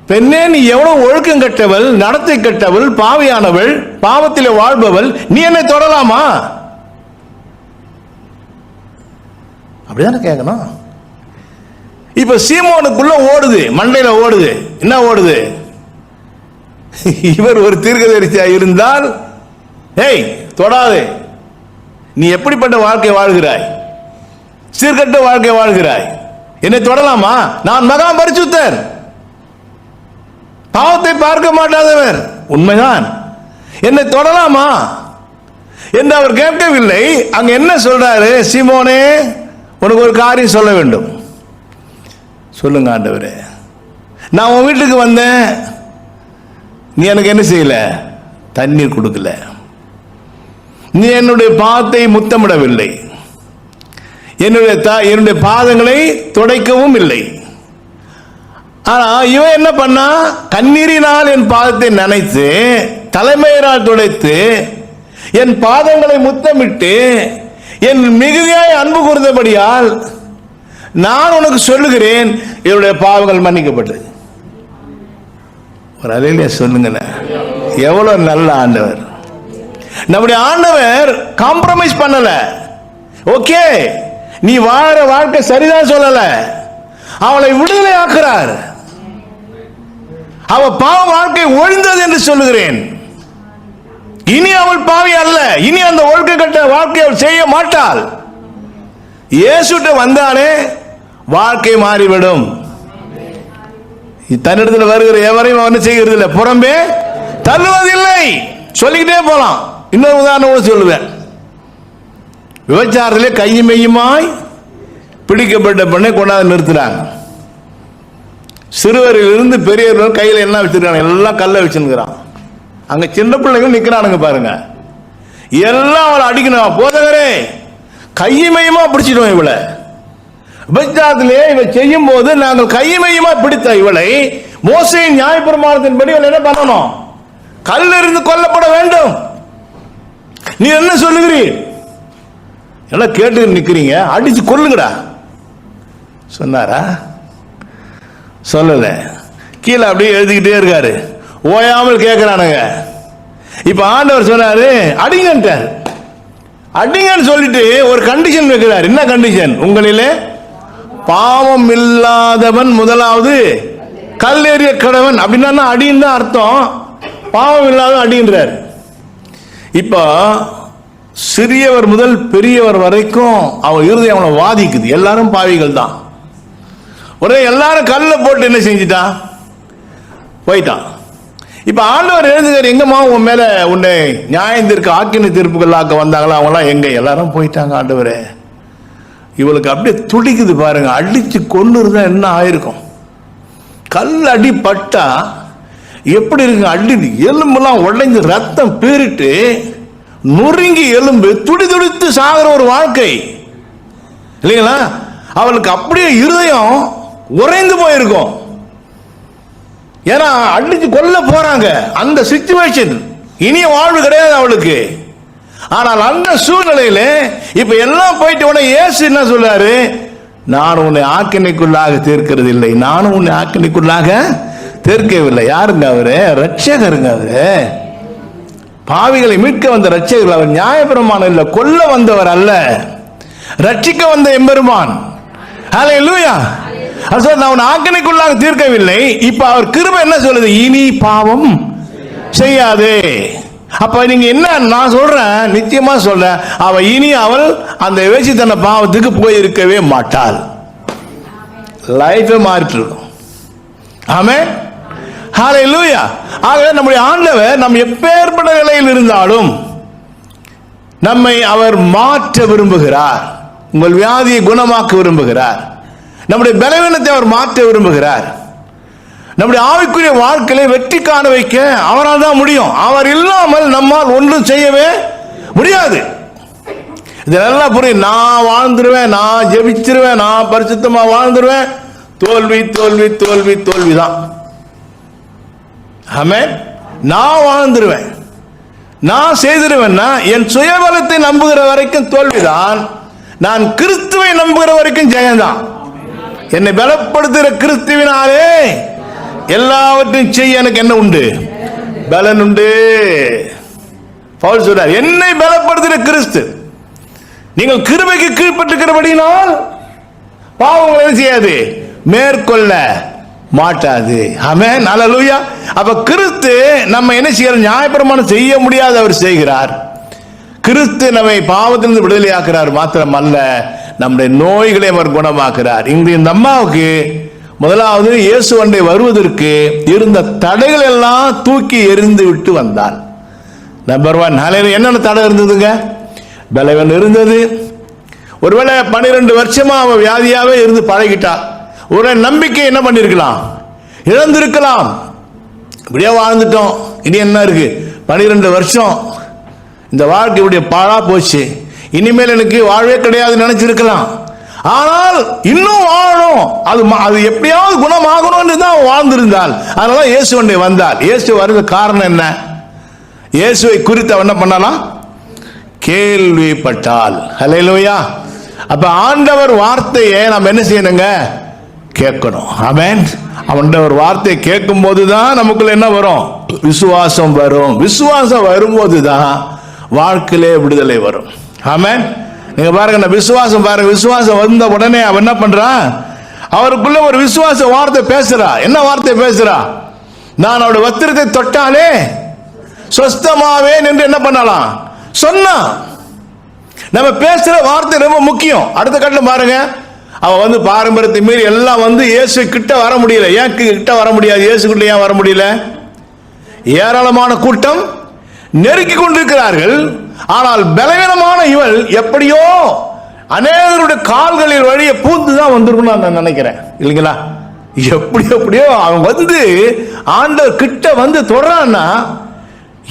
பெண்ணே, நீ எவ்வளவு ஒழுக்கம் கட்டவள், நடத்தை கட்டவள், பாவியானவள், பாவத்திலே வாழ்பவள், நீ என்னை தொடலாமா? அப்படிதானே கேட்கணும். இப்ப சீமோனுக்குள்ள ஓடுது, மண்டையில ஓடுது. என்ன ஓடுது? இவர் ஒரு தீர்க்கதரிசியா இருந்தால், ஏய் தொடாதே, நீ எப்படிப்பட்ட வாழ்க்கை வாழ்கிறாய், சீர்கட்ட வாழ்க்கை வாழ்கிறாய், என்னை தொடலாமா? நான் மகா பரிசுத்தர், பாவத்தை பார்க்க மாட்டாதவர். உண்மைதான், என்னை தொடலாமா என்று அவர் கேட்கவில்லை. அங்க என்ன சொல்றாரு? சீமோனே, உனக்கு ஒரு காரியம் சொல்ல வேண்டும். சொல்லுங்க ஆண்டவரே. நான் உன் வீட்டுக்கு வந்தேன், நீ எனக்கு என்ன செய்யல? தண்ணீர் கொடுக்கல. நீ என்னுடைய பாதத்தை முத்தமிடவில்லை, என்னுடைய பாதங்களை துடைக்கவும் இல்லை. ஆனா இவன் என்ன பண்ணா? கண்ணீரினால் என் பாதத்தை நனைத்து, தலைமையினால் துடைத்து, என் பாதங்களை முத்தமிட்டு, என் மிகுதியாய் அன்பு கூர்ந்தபடியால் நான் உனக்கு சொல்லுகிறேன், என்னுடைய பாவங்கள் மன்னிக்கப்பட்டது. ஒரு அலையிலே சொல்லுங்களேன், எவ்வளவு நல்ல ஆண்டவர். நம்முடைய ஆண்டவர் காம்ப்ரமைஸ் பண்ணல. ஓகே, நீ வாழற வாழ்க்கை சரிதான் சொல்லல, அவளை விடுதலை ஆக்குறார். அவ பாவ வாழ்க்கை ஒழிந்தது என்று சொல்லுகிறேன். இனி அவள் பாவி அல்ல, இனி அந்த ஒழுக்க கட்ட வாழ்க்கை அவள் செய்ய மாட்டாள். இயேசுட்ட வந்தாலே வாழ்க்கை மாறிவிடும். தன்னிடத்தில் வருகிற எவரையும் அவன் செய்கிறது இல்லை, புறம்பே தள்ளுவதில்லை. சொல்லிக்கிட்டே போலாம். இன்னொரு உதாரணம் சொல்லுவேன். விபச்சாரத்திலே கையும் மெய்யுமாய் பிடிக்கப்பட்ட பெண்ணை கொண்டாந்து நிறுத்தினாங்க. சிறுவரிலிருந்து பெரியவர்கள் கையில் என்ன வச்சிருக்காங்க? எல்லாம் கல்லை வச்சுருக்கிறான். அங்க சின்ன பிள்ளைகள் நிக்கிறானுங்க பாருங்க, எல்லாம் அவளை அடிக்கணும். போதகரே, கையுமையுமா பிடிச்சிட்டோம் இவளை. விபச்சாரத்திலே இவள் செய்யும் போது நாங்கள் கையுமையுமா பிடித்த இவளை மோசேயின் நியாயப்பிரமாணத்தின்படி இவள் என்ன பண்ணணும்? கல்லிருந்து கொல்லப்பட வேண்டும். நீ என்ன சொல்லுகிறீர்? எல்லாம் கேட்டு நிக்கிறீங்க, அடிச்சு கொல்லுங்கடா சொன்னாரா? சொல்லல. கீழே அப்படியே எழுதிக்கிட்டே இருக்காரு, ஓயாமல் கேட்கிறானுங்க. இப்ப ஆண்டவர் சொன்னாரு அடிங்கன்ட்டார். அடிங்கன்னு சொல்லிட்டு ஒரு கண்டிஷன் வைக்கிறார். என்ன கண்டிஷன்? உங்களிலே பாவம் இல்லாதவன் முதலாவது கல்லெறிய கடவன். அப்படின்னா அடின்னு தான் அர்த்தம். பாவம் இல்லாத அடின்றார். இப்ப சிறியவர் முதல் பெரியவர் வரைக்கும் அவன் இருதயம் அவனை வாதிக்குது. எல்லாரும் பாவிகள் தான். ஒரே எல்லாரும் கல்ல போட்டு என்ன செஞ்சிட்டான்? போயிட்டான். இப்ப ஆண்டவர் எழுதுகிறார், எங்கம்மா உன் மேல உன்னை நியாயத்திற்கு ஆக்கின தீர்ப்புகள் ஆக்க வந்தாங்களா? அவங்களாம் எங்க? எல்லாரும் போயிட்டாங்க ஆண்டவரே. இவளுக்கு அப்படியே துடிக்குது பாருங்க. அடிச்சு கொண்டு இருந்தா என்ன ஆயிருக்கும்? கல் அடி பட்டா எப்படி இருக்கு? அடி எலும்பெல்லாம் உடைஞ்சு ரத்தம் பீறிட்டு நொறுங்கி எலும்பு துடி துடித்து சாகிற ஒரு வாழ்க்கை இல்லைங்களா? அவளுக்கு அப்படியே இருதயம் உறைந்து போயிருக்கும். ஏன்னா அடிச்சு கொல்ல போறாங்க. அந்த சிச்சுவேஷன் இனிய வாழ்வு கிடையாது அவளுக்கு. ஆனால் அந்த சூழ்நிலையில இப்ப எல்லாம் போயிட்டு உடனே இயேசு என்ன சொல்றாரு? நான் உன்னை ஆக்கினைக்குள்ளாக தீர்க்கிறது இல்லை, நானும் உன்னை ஆக்கினைக்குள்ளாக தீர்க்கவில்லை. யாருங்க அவரு? ரட்சகருங்க அவரு. பாவிகளை மீட்க வந்த ரட்சகர் அவர். நியாயப்பிரமாணம் இல்ல, கொல்ல வந்தவர் அல்ல, ரட்சிக்க வந்த எம்பெருமான். ஹல்லேலூயா. நான் உன்னை ஆக்கினைக்குள்ளாக தீர்க்கவில்லை. இப்ப அவர் கிருபை என்ன சொல்லுது? இனி பாவம் செய்யாதே. அப்ப நீங்க என்ன? நான் சொல்றேன், நிச்சயமா சொல்றேன், அவள் அந்த வேசித்தன பாவத்துக்கு போயிருக்கவே மாட்டாள். லைஃபே மாறிட்டு இருக்கும். ஆமென். ஹல்லேலூயா. ஆகவே நம்முடைய ஆண்டவர் நம் எப்பேற்பட்ட நிலையில் இருந்தாலும் நம்மை அவர் மாற்ற விரும்புகிறார். உங்கள் வியாதியை குணமாக்க விரும்புகிறார். நம்முடைய பலவீனத்தை அவர் மாற்ற விரும்புகிறார். நம்முடைய ஆவிக்குரிய வாழ்க்கையை வெற்றி காண வைக்க அவரால் தான் முடியும். அவர் இல்லாமல் நம்மால் ஒன்றும் செய்யவே முடியாது. இது நல்லா புரியும். நான் வாழ்ந்துருவேன், நான் ஜெபிச்சிருவேன், நான் பரிசுத்தமா வாழ்ந்துருவேன், தோல்வி தோல்வி தோல்வி தோல்விதான். ஆமென். நான் வாழ்ந்துருவேன், நான் செய்திருவேன்னா என் சுயபலத்தை நம்புகிற வரைக்கும் தோல்விதான். நான் கிறிஸ்துவை நம்புகிற வரைக்கும் ஜெயம்தான். என்னை பலப்படுத்துகிற கிறிஸ்துவினாலே எல்லாவற்றையும் செய்ய எனக்கு என்ன உண்டு? பலன் உண்டு. பவுல் சொல்றார், என்னை பலப்படுத்துகிற கிறிஸ்து. நீங்கள் கிருபைக்கு கீழ்ப்பட்டிருக்கிறபடினால் பாவங்களை என்ன செய்யாது, மேற்கொள்ள மாட்டாது. ஆமென், அல்லேலூயா. அப்ப கிறிஸ்து நம்ம என்ன செய்யறோம், நியாயப்பிரமாணம் செய்ய முடியாத அவர் செய்கிறார். கிறிஸ்து நம்மை பாவத்திலிருந்து விடுதலையாக்குறார். மாத்திரமல்ல, நம்முடைய நோய்களை அவர் குணமாக்குறார். இங்கு இந்த அம்மாவுக்கு முதலாவது இயேசு அண்டை வருவதற்கு இருந்த தடைகள் எல்லாம் தூக்கி எறிந்து விட்டு வந்தார். நம்பர் 1, என்னென்ன தடை இருந்ததுங்க? பலவீனம் இருந்தது. ஒருவேளை 12 வருஷமா அவன் வியாதியாவே இருந்து பழகிட்டா. ஒரு நம்பிக்கை என்ன பண்ணிருக்கலாம், இழந்திருக்கலாம். இப்படியே வாழ்ந்துட்டோம், இனி என்ன இருக்கு, 12 வருஷம் இந்த வாழ்க்கை இப்படிய பாழா போச்சு, இனிமேல் எனக்கு வாழ்வே கிடையாது நினைச்சிருக்கலாம். ஆனால் இன்னும் வாழணும், அது எப்படியாவது குணமாகணும்னு தான் வாழ்ந்திருந்தால். அதனால இயேசு வந்தார். இயேசு வருது காரணம் என்ன? இயேசுவை குறித்து அவன் என்ன பண்ணலாம், கேள்விப்பட்டால். ஹல்லேலூயா. அப்ப ஆண்டவர் வார்த்தையை நாம் என்ன செய்யணுங்க, கேட்கணும். ஆமென். அவன் ஒரு வார்த்தையை கேட்கும் போதுதான் நமக்குள்ள என்ன வரும், விசுவாசம் வரும். விசுவாசம் வரும்போது தான் வாழ்க்கையிலே விடுதலை வரும். ஆமென். நீங்க பாருங்க, விசுவாசம் பாருங்க, விசுவாசம் வந்த உடனே அவன் என்ன பண்றான், அவருக்குள்ள ஒரு விசுவாச வார்த்தை பேசுறா. என்ன வார்த்தை பேசுறா, நான் அவருடைய வஸ்திரத்தை தொட்டாலே சொஸ்தமாவேன் என்று என்ன பண்ணலாம் சொன்னா. நம்ம பேசுற வார்த்தை ரொம்ப முக்கியம். அடுத்த கட்டம் பாருங்க, அவ பாரம்பரியத்தை மீறி எல்லாம் இயேசு கிட்ட வர முடியல. ஏன் கிட்ட வர முடியாது, இயேசு கிட்ட ஏன் வர முடியல? ஏராளமான கூட்டம் நெருக்கி கொண்டிருக்கிறார்கள். ஆனால் பலவீனமான இவள் எப்படியோ அநேகருடைய கால்களில் வழியை பூந்துதான் வந்திருக்கணும் நான் நினைக்கிறேன், இல்லைங்களா? எப்படியோ அவன் ஆண்டவர் கிட்ட தொடரான்னா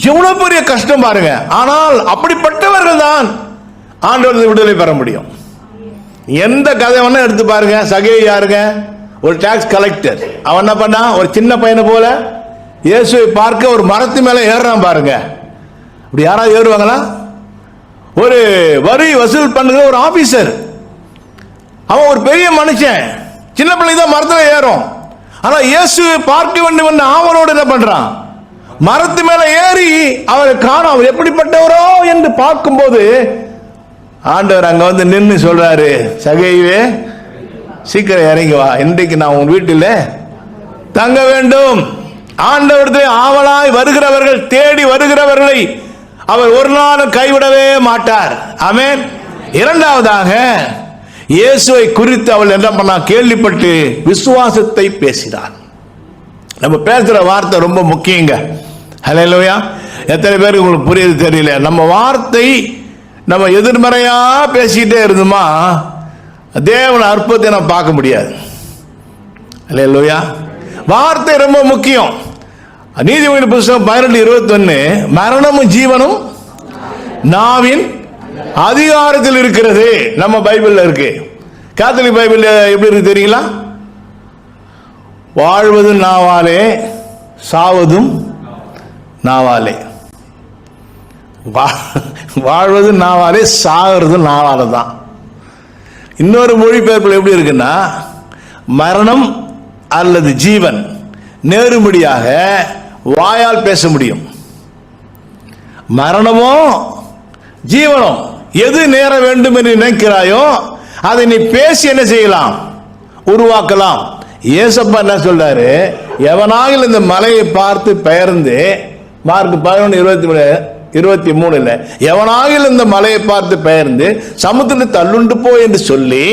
எவ்வளவு பெரிய கஷ்டம் பாருங்க. ஆனால் அப்படிப்பட்டவர்கள் தான் ஆண்டவர் விடுதலை பெற முடியும். எந்த கதை வேணா எடுத்து பாருங்க. சகே யாருங்க, ஒரு டாக்ஸ் கலெக்டர். அவன் என்ன பண்ணா, ஒரு சின்ன பையனை போல இயேசுவை பார்க்க ஒரு மரத்து மேல ஏறுறான் பாருங்க. அப்படி யாராவது ஏறுவாங்களா? ஒரு வரி வசூல் பண்ணுகிற ஒரு ஆபீசர், அவன் ஒரு பெரிய மனுஷன், சின்ன பிள்ளை தான் மரத்துல ஏறும். ஆனா இயேசுவை பார்க்க வேண்டும் என்ற ஆவலோடு என்ன பண்றான், மரத்து மேல ஏறி அவரை காண, அவர் எப்படிப்பட்டவரோ என்று பார்க்கும்போது ஆண்டவர் அங்க நின்று சொல்றாரு, சகைவே சீக்கிரம் இறங்கி வா, இன்றைக்கு நான் உன் வீட்டில் தங்க வேண்டும். ஆண்டவரத்தை ஆவலாய் வருகிறவர்கள், தேடி வருகிறவர்களை அவர் ஒரு நாளும் கைவிடவே மாட்டார். ஆமென். இரண்டாவதாக, இயேசுவை குறித்து அவள் என்ன பண்ணா, கேள்விப்பட்டு விசுவாசத்தை பேசினார். நம்ம பேசுற வார்த்தை ரொம்ப முக்கியங்க. ஹல்லேலூயா. எத்தனை பேருக்கு உங்களுக்கு புரியுது தெரியல. நம்ம வார்த்தை நம்ம எதிர்மறையா பேசிக்கிட்டே இருந்தோமா, தேவன் அற்புதத்தை நம்ம பார்க்க முடியாது. ஹல்லேலூயா. வார்த்தை ரொம்ப முக்கியம். நீதிமொழியின் புத்தகம் 12:21, மரணமும் ஜீவனும் நாவின் அதிகாரத்தில் இருக்கிறது. நம்ம பைபிள்ல இருக்கு. கேத்தலிக் பைபிள் எப்படி இருக்கு தெரியுங்களா? வாழ்வது நாவாலே, சாவதும் நாவாலே. வாழ்வது நாவாலே, சாகிறது நாவால தான். இன்னொரு மொழிபெயர்ப்பில் எப்படி இருக்குன்னா, மரணம் அல்லது ஜீவன் நேரும்படியாக வாயால் பேச முடியும். மரணமோ ஜீவனோ எது நேர வேண்டும் என்று நினைக்கிறாயோ அதை நீ பேசி என்ன செய்யலாம், உருவாக்கலாம். ஏசப்பா என்ன சொல்றாரு, எவனாகில் இந்த மலையை பார்த்து பெயர்ந்து, மார்க் 11:23, எவனாகில் இந்த மலையை பார்த்து பெயர்ந்து சமுத்திரத்தில் தள்ளுண்டு போ என்று சொல்லி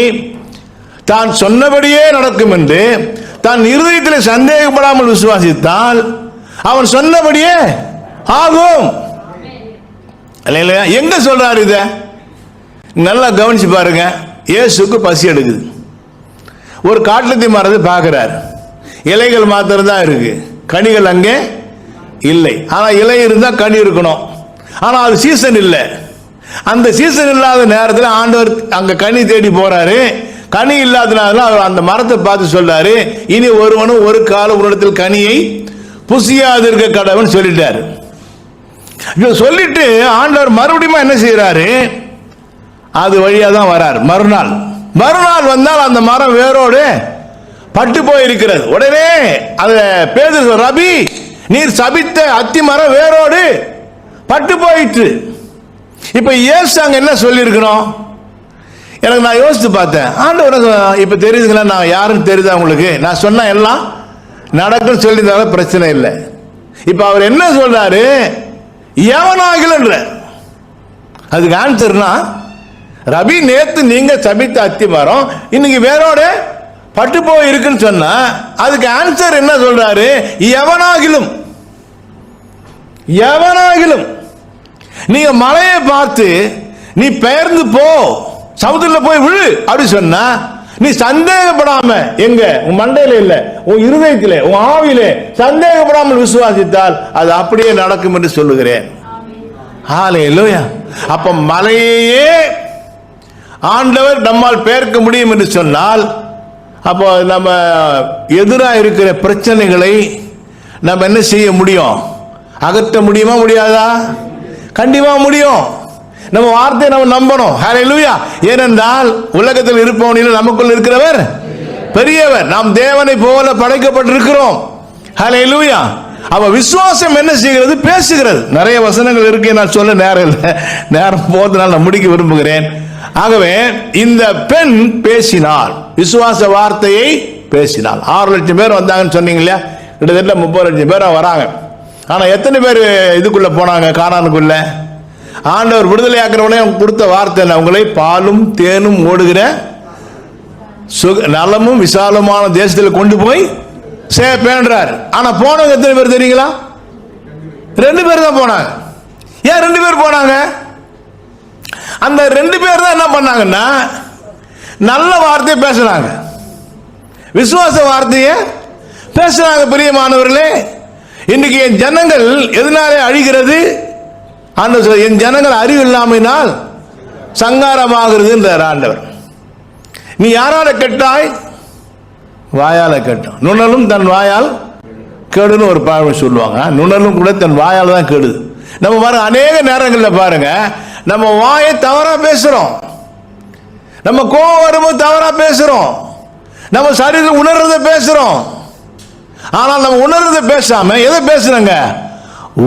தான் சொன்னபடியே நடக்கும் என்று தான் இருதயத்தில் சந்தேகப்படாமல் விசுவாசித்தால் அவன் சொன்னபடியே ஆகும். எங்க சொல்றாரு இத? நல்லா கவனிச்சு பாருங்க. இயேசுக்கு பசி எடுக்குது. ஒரு காட்டுலத்தி மரத்தை பார்க்கிறார். இலைகள் மாத்திரம் தான் இருக்கு, கனிகள் அங்கே இல்லை. ஆனா இலை இருந்தா கனி இருக்கணும். ஆனா அது சீசன் இல்லை. அந்த சீசன் இல்லாத நேரத்தில் ஆண்டவர் அங்க கனி தேடி போறாரு. கனி இல்லாதனால அவர் அந்த மரத்தை பார்த்து சொல்றாரு, இனி ஒருவனும் ஒரு காலம் உன்னிடத்தில் கனியை புசியாது இருக்க கடவுள் சொல்லிட்டாரு. சொல்லிட்டு ஆண்டவர் மறுபடியும் என்ன செய்யறாரு, அது வழியா தான் வரார். மறுநாள் வந்தால் அந்த மரம் வேரோடு பட்டு போயிருக்கிறது. உடனே அத பேதுரு, ரபி நீர் சபித்த அத்தி மரம் வேரோடு பட்டு போயிற்று. இப்ப இயேசு அங்க என்ன சொல்லி இருக்கணும், எனக்கு நான் யோசித்து பார்த்தேன், ஆண்டவருக்கு இப்போ தெரியுதுங்களா நான் யாருன்னு தெரியுதா உங்களுக்கு? நான் சொன்ன எல்லாம் நடக்குன்னு சொல்லியிருந்தாலும் பிரச்சனை இல்லை. இப்போ அவர் என்ன சொல்றாரு? எவனாகிலன்ற. அதுக்கு ஆன்சர்னா, ரபி நேத்து நீங்க சபித்த அத்தி மரம் இன்னைக்கு வேரோட பட்டு போய் இருக்குன்னு சொன்னா அதுக்கு ஆன்சர் என்ன சொல்றாரு? எவனாகிலும். எவனாகிலும் நீங்க மலையை பார்த்து நீ பெயர்ந்து போ, சமுத்திரத்துல போய் விழு அப்படி சொன்னா நீ சந்தேகப்படாம, எங்க உன் மண்டையில இல்ல, உன் இருதயத்திலே, உன் ஆவியிலே சந்தேகப்படாமல் விசுவாசித்தால் அது அப்படியே நடக்கும் என்று சொல்லுகிறேன். ஹல்லேலூயா. அப்ப மலையே ஆண்டவர் நம்மால் பெயர்க்க முடியும் என்று சொன்னால், அப்போ நம்ம எதிராக இருக்கிற பிரச்சனைகளை நம்ம என்ன செய்ய முடியும்? அகற்ற முடியுமா முடியாதா? கண்டிப்பா முடியும். நம்ம வார்த்தையை நம்ம நம்பணும். ஹல்லேலூயா. ஏனென்றால் உலகத்தில் இருப்பவனில் நமக்குள் இருக்கிறவர் பெரியவர். நாம் தேவனை போல படைக்கப்பட்டிருக்கிறோம். ஹல்லேலூயா. அப்ப விசுவாசம் என்ன செய்கிறது? பேசுகிறது. நிறைய வசனங்கள் இருக்கு, நான் சொல்ல நேரம் இல்லை, நேரம் போவதனால் நான் முடிக்க விரும்புகிறேன். ஆகவே இந்த பெண் பேசினாள், விசுவாச வார்த்தையை பேசினாள். 6 லட்சம் பேர் வந்தாங்கன்னு சொன்னீங்க இல்லையா? கிட்டத்தட்ட 30 லட்சம் பேர் வராங்க. ஆனா எத்தனை பேர் இதுக்குள்ள போனாங்க? கானானுக்குள்ள. ஆண்டவர் விடுதலை ஆக்கிறவனே கொடுத்த வார்த்தை என்ன? உங்களை பாலும் தேனும் ஓடுகிற நலமும் விசாலமான தேசத்தில் கொண்டு போய் சேர்ப்பேன்றார். ஆனா போனவங்க எத்தனை பேர் தெரியுங்களா? 2 பேர் தான் போனாங்க. ஏன் 2 பேர் போனாங்க? அந்த 2 பேர் தான் என்ன பண்ணாங்கன்னா நல்ல வார்த்தையை பேசுறாங்க, விசுவாச வார்த்தையை பேசுறாங்க. பிரியமானவர்களே, இன்னைக்கு என் ஜனங்கள் எதனாலே அழிகிறது? ஆண்டவர் என் ஜனங்கள் அறிவு இல்லாமையினால் சங்காரமாகிறது என்றார் ஆண்டவர். நீ யாரால கெட்டாய்? வாயால கெட்டான். நுணலும் தன் வாயால் கேடுன்னு ஒரு பழமொழி சொல்லுவாங்க. நுணலும் கூட தன் வாயால் தான் கெடுது. நம்ம பாருங்க, அநேக நேரங்களில் பாருங்க, நம்ம வாயை தவறா பேசுறோம், நம்ம கோபம் வரும்போது தவறா பேசுறோம், நம்ம சரீரம் உணர்றதை பேசுறோம். ஆனால் நம்ம உணர்றதை பேசாம எதை பேசுறோங்க?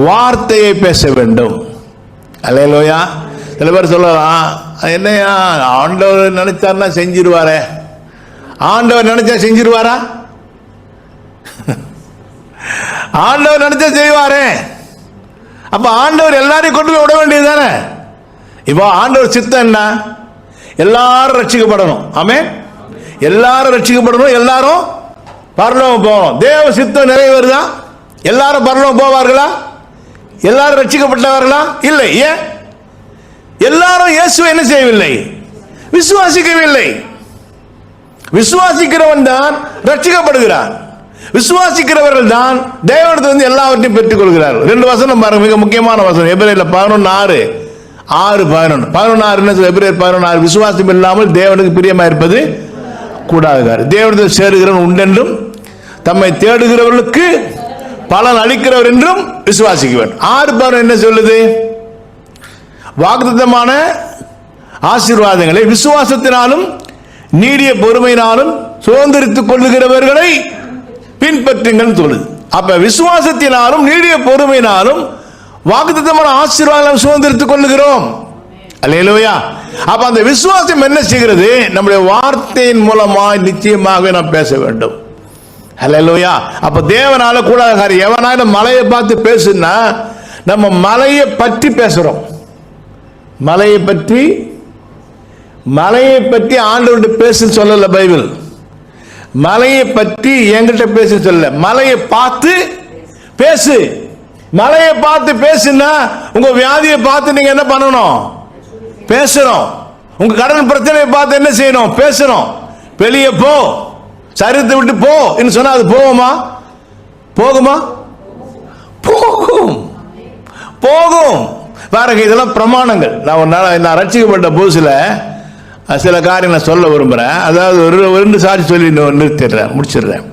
வார்த்தையை பேச வேண்டும். அல்லேலூயா. சில பேர் சொல்லலாம், என்னையா ஆண்டவர் நினைச்சாருன்னா செஞ்சிருவாரே. ஆண்டவர் நினைச்சா செஞ்சிருவாரா? ஆண்டவர் நினைச்சா செய்வாரே. அப்ப ஆண்டவர் எல்லாரையும் கொண்டு போய் விட வேண்டியது தானே. இப்போ ஆண்டவர் சித்தம் என்ன? எல்லாரும் ரட்சிக்கப்படணும். ஆமென். எல்லாரும் ரட்சிக்கப்படணும், எல்லாரும் பரலோகம் போகணும். தேவ சித்தம் நிறைவேறுதா? எல்லாரும் பரலோகம் போவார்களா? எல்லாரும் ரட்சிக்கப்பட்டவர்களா? இல்லை. ஏன்? எல்லாரும் இயேசுவை என்ன செய்யவில்லை? விசுவாசிக்கவில்லை. விசுவாசிக்கிறவன் தான் ரட்சிக்கப்படுகிறான். விசுவாசிக்கிறவர்கள் தான் தேவனிடத்திலிருந்து எல்லாவற்றையும் பெற்றுக் கொள்கிறார்கள். 2 வசனம் பாருங்க, மிக முக்கியமான வசனம். எபிரேயர்ல 11:6 எபிரேயர் 11:6 விசுவாசம் இல்லாமல் தேவனுக்கு பிரியமா இருப்பது கூடாது. தேவனிடத்தில் சேருகிறவன் உண்டென்றும் தம்மை தேடுகிறவர்களுக்கு பலன் அளிக்கிறவர் என்றும் விசுவாசிக்க வேண்டும். 6 என்ன சொல்லுது? வாக்குத்தத்தமான ஆசீர்வாதங்களை விசுவாசத்தினாலும் நீடிய பொறுமையினாலும் சுதந்திரித்துக் கொள்ளுகிறவர்களை பின்பற்றுங்கள் சொல்லுது. அப்ப விசுவாசத்தினாலும் நீடிய பொறுமையினாலும் வாக்குத்தத்தமான ஆசீர்வாதம் சுதந்திரித்துக் கொள்ளுகிறோம். அல்லேலூயா. அப்ப அந்த விசுவாசம் என்ன செய்கிறது? நம்முடைய வார்த்தையின் மூலமாக நிச்சயமாக நாம் பேச வேண்டும். அல்லேலூயா. அப்ப தேவனால கூடாத காரியம். எவனாலும் மலையை பார்த்து பேசுனா நம்ம மலையை பற்றி பேசுறோம். மலையை பற்றி ஆண்டவர்கிட்ட பேசுன்னு சொல்லல பைபிள். மலையை பற்றி என்கிட்ட பேச சொல்ல, மலையை பார்த்து பேசு. மலையை பார்த்து பேசுனா உங்க வியாதியை பார்த்து நீங்க என்ன பண்ணணும்? பேசணும். உங்க கடன் பிரச்சனையை பார்த்து என்ன செய்யணும்? பேசணும். வெளியே போ, சரீரத்தை விட்டு போ என்று சொன்னா அது போகுமா? போகுமா? போகும். பாருங்க, இதெல்லாம் பிரமாணங்கள். நான் ரட்சிக்கப்பட்ட புதுசுல சில காரியம் நான் சொல்ல விரும்புகிறேன். அதாவது ஒரு 2 சாட்சி சொல்லி முடிச்சிடுறேன்.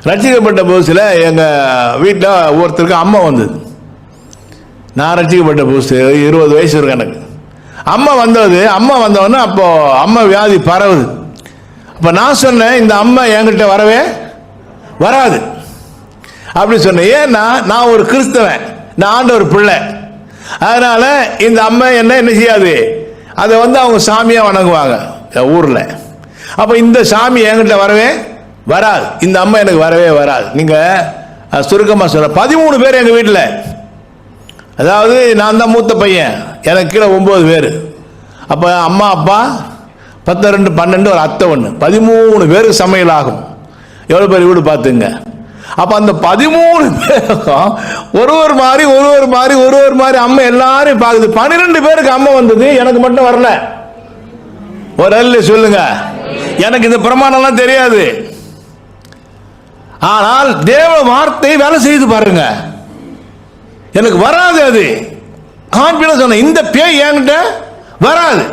ரட்சிக்கப்பட்ட புதுசில் எங்கள் வீட்டில் ஒருத்தருக்கு அம்மா வந்தது. நான் ரட்சிக்கப்பட்ட புதுசு 20 வயசு இருக்கு எனக்கு. அம்மா வந்தவொடனே அப்போ அம்மா வியாதி பரவுது. அப்போ நான் சொன்னேன், இந்த அம்மா என்கிட்ட வரவே வராது அப்படி சொன்னேன். ஏன்னா நான் ஒரு கிறிஸ்தவன், நான் ஆண்டவர் பிள்ளை. அதனால இந்த அம்மா என்ன செய்யாது, அதை அவங்க சாமியா வணங்குவாங்க. ஊரில். அப்போ இந்த சாமி என்கிட்ட வரவே வராது, இந்த அம்மா எனக்கு வரவே வராது. நீங்கள் சுருக்கமாக சொல்ல, 13 பேர் எங்கள் வீட்டில். அதாவது நான் தான் மூத்த பையன், எனக்கு கீழே 9 பேர். அப்போ அம்மா அப்பா 10 2 12 ஒரு அத்தை ஒன்று, 13 பேருக்கு சமையல் ஆகும். எவ்வளோ பேர் வீடு பார்த்துங்க. அப்போ அந்த 13 பேருக்கும் ஒரு மாதிரி அம்மா எல்லாரையும் பார்க்குது. 12 பேருக்கு அம்மா வந்தது, எனக்கு மட்டும் வரல. ஒரு அல்ல சொல்லுங்க. எனக்கு இந்த பிரமாணம்லாம் தெரியாது. ஆனால் தேவ வார்த்தை வேலை செய்து பாருங்க. எனக்கு வராது, அது கான்பிடன்ஸ் சொன்ன. இந்த பேய் என்கிட்ட வராது.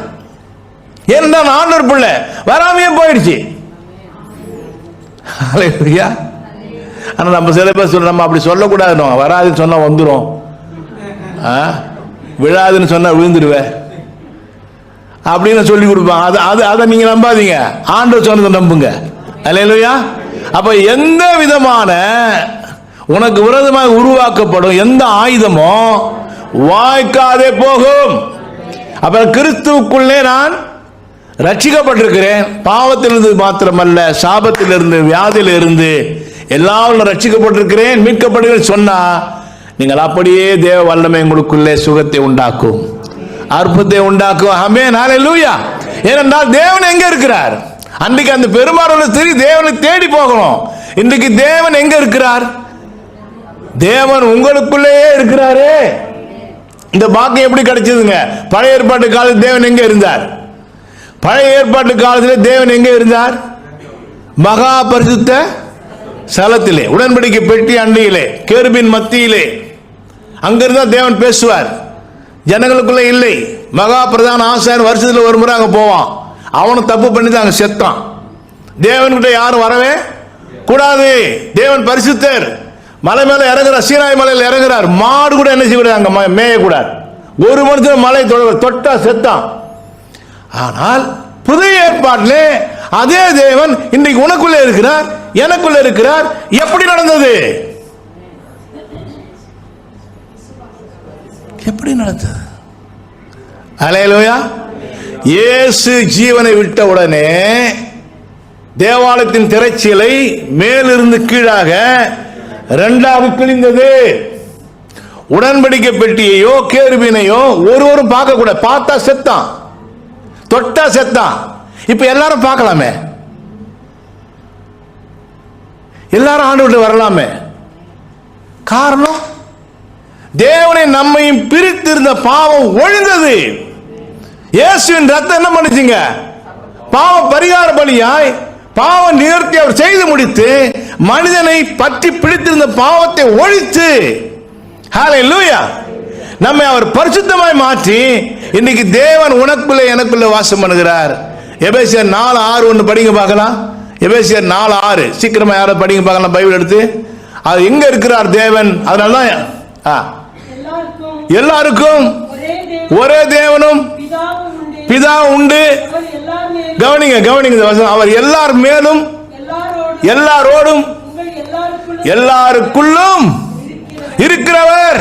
ஏன்னா நான் ஆண்டவர் பிள்ளை, வராமையே போயிடுச்சு. ஆனால் நம்ம சில பேர் சொல்ல, நம்ம அப்படி சொல்லக்கூடாது. வராதுன்னு சொன்னா வந்துடும், விழாதுன்னு சொன்னா விழுந்துடுவேன் அப்படின்னு சொல்லி கொடுப்பான். அதை நீங்க நம்பாதீங்க, ஆண்டவர் சொன்னதை நம்புங்க. அல்லேலூயா. அப்ப எந்த விதமான உனக்கு விரோதமாக உருவாக்கப்படும் எந்த ஆயுதமோ வாய்க்காதே போகும். அப்ப கிறிஸ்துவுக்குள்ளே நான் ரட்சிக்கப்பட்டிருக்கிறேன். பாவத்திலிருந்து மாத்திரமல்ல, சாபத்திலிருந்து, வியாதியிலிருந்து எல்லாம் ரட்சிக்கப்பட்டிருக்கிறேன், மீட்கப்படுகிறேன் சொன்னா நீங்கள் அப்படியே தேவ வல்லமை உங்களுக்குள்ளே சுகத்தை உண்டாக்கும், அற்புதத்தை உண்டாக்கும். ஆமென், ஹல்லேலூயா. ஏனென்றால் தேவன் எங்க இருக்கிறார்? அன்றைக்கு அந்த பெருமாள் சரி தேவனை தேடி போகணும். இன்றைக்கு தேவன் எங்க இருக்கிறார்? தேவன் உங்களுக்குள்ளேயே இருக்கிறாரே. இந்த பாக்கியம் எப்படி கிடைச்சதுங்க? பழைய ஏற்பாட்டு காலத்தில் தேவன் எங்க இருந்தார்? பழைய ஏற்பாட்டு காலத்தில் தேவன் எங்க இருந்தார்? மகா பரிசுத்த ஸ்தலத்திலே, உடன்படிக்கை பெட்டி அண்டையிலே, கேருபின் மத்தியிலே. அங்கிருந்தா தேவன் பேசுவார், ஜனங்களுக்குள்ள இல்லை. மகா பிரதான ஆசாரியன் வருஷத்துல ஒரு முறை அங்க போவான். அவனும் தப்பு பண்ணி தான் அங்க செத்தான். தேவன்கிட்ட யாரும் வரவே கூடாது. தேவன் பரிசுத்தர். மலை மேல இறங்குறார், சீனாய் மலையில் இறங்குறார். மாடு கூட என்ன செய்யக்கூடாது, அங்க மேயக்கூடாது. ஒரு மனுஷன் மலை தொட்டா செத்தான். ஆனால் புதிய ஏற்பாட்டிலே அதே தேவன் இன்றைக்கு உனக்குள்ள இருக்கிறார், எனக்குள்ள இருக்கிறார். எப்படி நடந்தது? எப்படி நடந்தது? அல்லேலூயா. இயேசு ஜீவனை விட்ட உடனே தேவாலயத்தின் திரைச்சீலை மேலிருந்து கீழாக இரண்டாக கிழிந்தது. உடன்படிக்கை பெட்டியையோ கேருபீனையோ ஒருவரும் பார்க்க கூட, பார்த்தா செத்தான், தொட்டா செத்தான். இப்ப எல்லாரும் பார்க்கலாமே, எல்லாரும் ஆண்டவர்கிட்ட வரலாமே. காரணம், தேவனை நம்மையும் பிரித்திருந்த பாவம் ஒழிந்தது. இயேசுவின் ரத்தம் என்ன பண்ணுச்சுங்க? பாவ பரிகார பலியாய் பாவ நிவர்த்தி அவர் செய்து முடித்து மனிதனை பற்றி பிடித்திருந்த பாவத்தை ஒழித்து, ஹல்லேலூயா, நம்மை அவர் பரிசுத்தமாய் மாற்றி இன்னைக்கு தேவன் உனக்குள்ளே எனக்குள்ள வாசம் பண்ணுகிறார். எபேசியர் 4:6 படிங்க பார்க்கலாம். எபேசியர் 4:6 சீக்கிரமா யாரும் படிங்க பார்க்கலாம் பைபிள் எடுத்து. அது எங்க இருக்கிறார் தேவன்? அதனாலதான் எல்லாருக்கும் ஒரே தேவனும் பிதா உண்டு. கவனிங்க கவனிங்க, அவர் எல்லார் மேலும் எல்லாரோடும் எல்லாருக்குள்ளும் இருக்கிறவர்.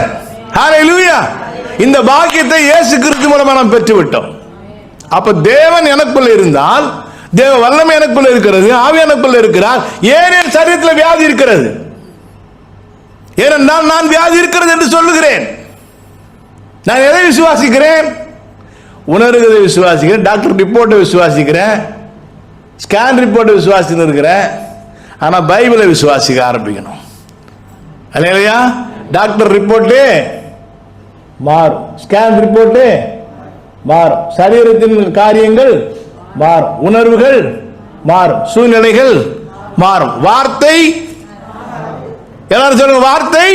ஹல்லேலூயா. இந்த பாக்கியத்தை இயேசு கிறிஸ்து மூலமா நாம் பெற்றுவிட்டோம். அப்ப தேவன் எனக்குள்ள இருந்தால் தேவ வல்லமை எனக்குள்ள இருக்கிறது, ஆவி எனக்குள்ள இருக்கிறார். ஏன் என் சரீரத்தில் வியாதி இருக்கிறது? ஏனென்றால் நான் வியாதி இருக்கிறது என்று சொல்லுகிறேன். நான் எதை விசுவாசிக்கிறேன்? உணர்கிறதை விசுவாசிக்கிறேன், டாக்டர் ரிப்போர்ட்டை விசுவாசிக்கிறேன், ஸ்கேன் ரிப்போர்ட்டை விசுவாசின்னு இருக்கிறேன். ஆனா பைபிளை விசுவாசிக்க ஆரம்பிக்கணும். அல்லேலூயா. டாக்டர் ரிப்போர்ட்டு மாறும், ஸ்கேன் ரிப்போர்ட்டு மாறும், சரீரத்தின் காரியங்கள் மாறும், உணர்வுகள் மாறும், சூழ்நிலைகள் மாறும். வார்த்தை, எல்லாரும் சொல்லுங்க, வார்த்தை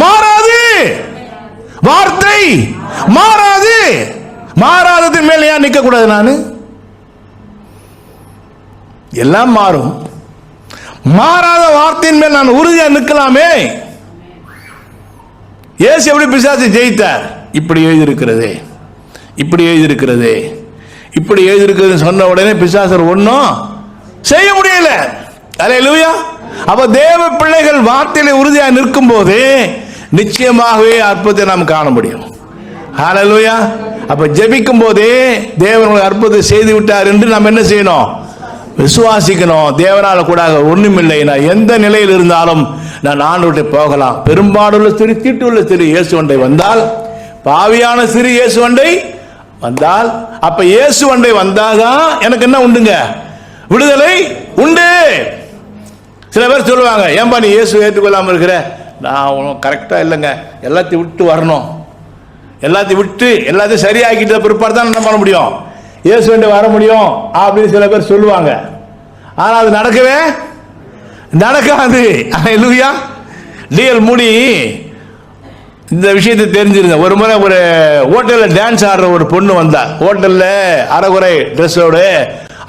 மாறாது. வார்த்தை மாறாது. மாறாததின் மேல ஏன் நிற்க கூடாது? நான் எல்லாம் மாறும். மாறாத வார்த்தையின் மேல் நான் உறுதியா நிற்கலாமே. இயேசு எப்படி பிசாசை ஜெயித்தார்? இப்படி எழுதியிருக்கிறது, இப்படி எழுதியிருக்கிறது, இப்படி எழுதியிருக்கிறது சொன்ன உடனே பிசாசர் ஒன்றும் செய்ய முடியல. அல்லேலூயா. அப்ப தேவ பிள்ளைகள் வார்த்தையில உறுதியாக நிற்கும் போது நிச்சயமாகவே அற்புதத்தை நாம் காண முடியும். ஹல்லேலூயா. அப்ப ஜெபிக்கும் போதே தேவன் அற்புதத்தை செய்து விட்டார் என்று நாம் என்ன செய்யணும்? விசுவாசிக்கணும். தேவனால கூட ஒண்ணுமில்லை, நான் எந்த நிலையில் இருந்தாலும் நான் ஆண்டவர்கிட்ட போகலாம். பெரும்பாடுள்ள சிறு தீட்டுள்ள சிறு இயேசுவண்டை வந்தால், பாவியான சிறு இயேசுவண்டை வந்தால், அப்ப இயேசுவண்டை வந்தாதான் எனக்கு என்ன உண்டுங்க? விடுதலை உண்டு. சில பேர் சொல்லுவாங்க, ஏன்பா நீ இயேசு ஏற்றுக்கொள்ளாம இருக்கிற? நான் கரெக்டா இல்லைங்க, எல்லாத்தையும் விட்டு வரணும், எல்லாத்தையும் விட்டு எல்லாத்தையும் சரியாக்கிட்ட பிற்பாடு தான் என்ன பண்ண முடியும்? இயேசுவண்டை வர முடியும் அப்படின்னு சில பேர் சொல்லுவாங்க. ஆனா அது நடக்கவே நடக்காது. ஹல்லேலூயா. டிஎல் மூடி இந்த விஷயத்தை தெரிஞ்சிருந்த ஒரு முறை ஒரு ஹோட்டலில் டான்ஸ் ஆடுற ஒரு பொண்ணு வந்தா. ஹோட்டலில் அரைகுறை ட்ரெஸ்ஸோடு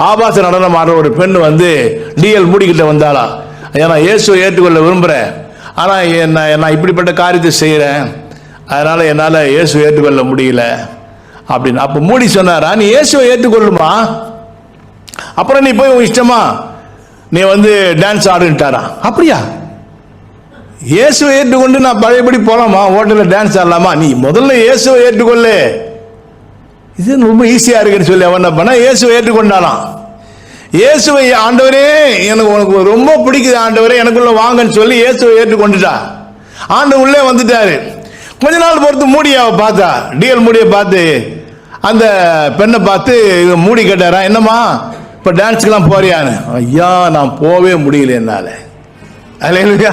ஆபாச நடனம் ஆடுற ஒரு பெண்ணு வந்து டிஎல் மூடிக்கிட்ட வந்தாளா, ஏன்னா இயேசுவை ஏற்றுக்கொள்ள விரும்புகிறேன், ஆனால் நான் இப்படிப்பட்ட காரியத்தை செய்கிறேன், அதனால் என்னால் இயேசுவை ஏற்றுக்கொள்ள முடியல அப்படின்னு. அப்போ மூடி சொன்னாரா, நீ இயேசுவை ஏற்றுக்கொள்ளுமா, அப்புறம் நீ போய் உன் இஷ்டமா நீ வந்து டான்ஸ் ஆடுன்ட்டாரா. அப்படியா? இயேசுவை ஏற்றுக்கொண்டு நான் பழையபடி போலாமா? ஹோட்டலில் டான்ஸ் ஆடலாமா? நீ முதல்ல இயேசுவை ஏற்றுக்கொள்ளு, இது ரொம்ப ஈஸியா இருக்குன்னு சொல்லி அவன் என்ன பண்ண, இயேசுவை ஏற்றுக்கொண்டாலாம். இயேசுவை, ஆண்டவரே எனக்கு உனக்கு ரொம்ப பிடிக்குது ஆண்டவரே, எனக்குள்ள வாங்கன்னு சொல்லி இயேசுவை ஏற்றுக்கொண்டுட்டா. ஆண்டவர் உள்ளே வந்துட்டாரு. கொஞ்ச நாள் பொறுத்து மூடியாவை பார்த்தா, டிஎல் மூடியை பார்த்து அந்த பெண்ணை பார்த்து மூடி கேட்டாரா, என்னம்மா இப்போ டான்ஸுக்கெல்லாம் போறியான்னு. ஐயா நான் போவே முடியல என்னால. அல்லேலூயா.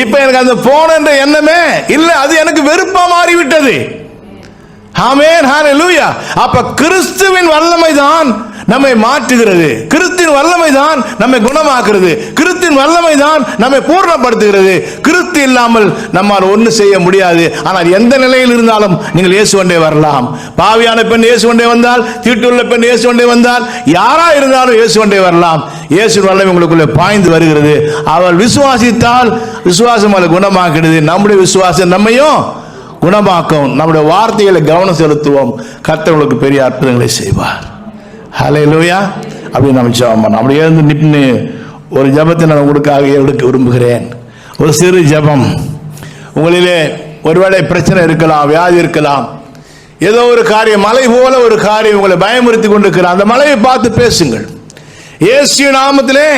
இப்போ எனக்கு அந்த போனன்ற எண்ணமே இல்லை, அது எனக்கு வெறுப்பா மாறிவிட்டது. ஆமென், ஹல்லேலூயா. அப்ப கிறிஸ்துவின் வல்லமை தான் நம்மை மாற்றுகிறது, கிறிஸ்துவின் வல்லமை தான் நம்மை குணமாக்குறது, கிறிஸ்துவின் வல்லமை தான் நம்மை பூர்ணப்படுத்துகிறது. கிறிஸ்து இல்லாமல் நம்மால் ஒன்றும் செய்ய முடியாது. ஆனால் எந்த நிலையில் இருந்தாலும் நீங்கள் இயேசுவண்டே வரலாம். பாவியான பெண் இயேசுவண்டே வந்தால், தீட்டுள்ள பெண் இயேசுவண்டே வந்தால், யாரா இருந்தாலும் இயேசுவண்டே வரலாம். இயேசுவின் வல்லமை உங்களுக்குள்ளே பாய்ந்து வருகிறது. அவள் விசுவாசித்தால் விசுவாசம் அவளை குணமாக்கிறது. நம்முடைய விசுவாசம் நம்மையும் குணமாக்கும். நம்முடைய வார்த்தைகளை கவனம் செலுத்துவோம், கர்த்தர் உங்களுக்கு பெரிய அற்புதங்களை செய்வார். ஹல்லேலூயா. அப்படி நம்ம ஜெபம் பண்ணோம். அப்படி எழுந்து நின்று ஒரு ஜெபத்தை நான் உங்களுக்காக எடுக்க விரும்புகிறேன். ஒரு சிறு ஜெபம். உங்களிலே ஒருவேளை பிரச்சனை இருக்கலாம், வியாதி இருக்கலாம், ஏதோ ஒரு காரியம், மலை போல ஒரு காரியம் உங்களை பயமுறுத்தி கொண்டிருக்கிறார். அந்த மலையை பார்த்து பேசுங்கள். இயேசு நாமத்திலே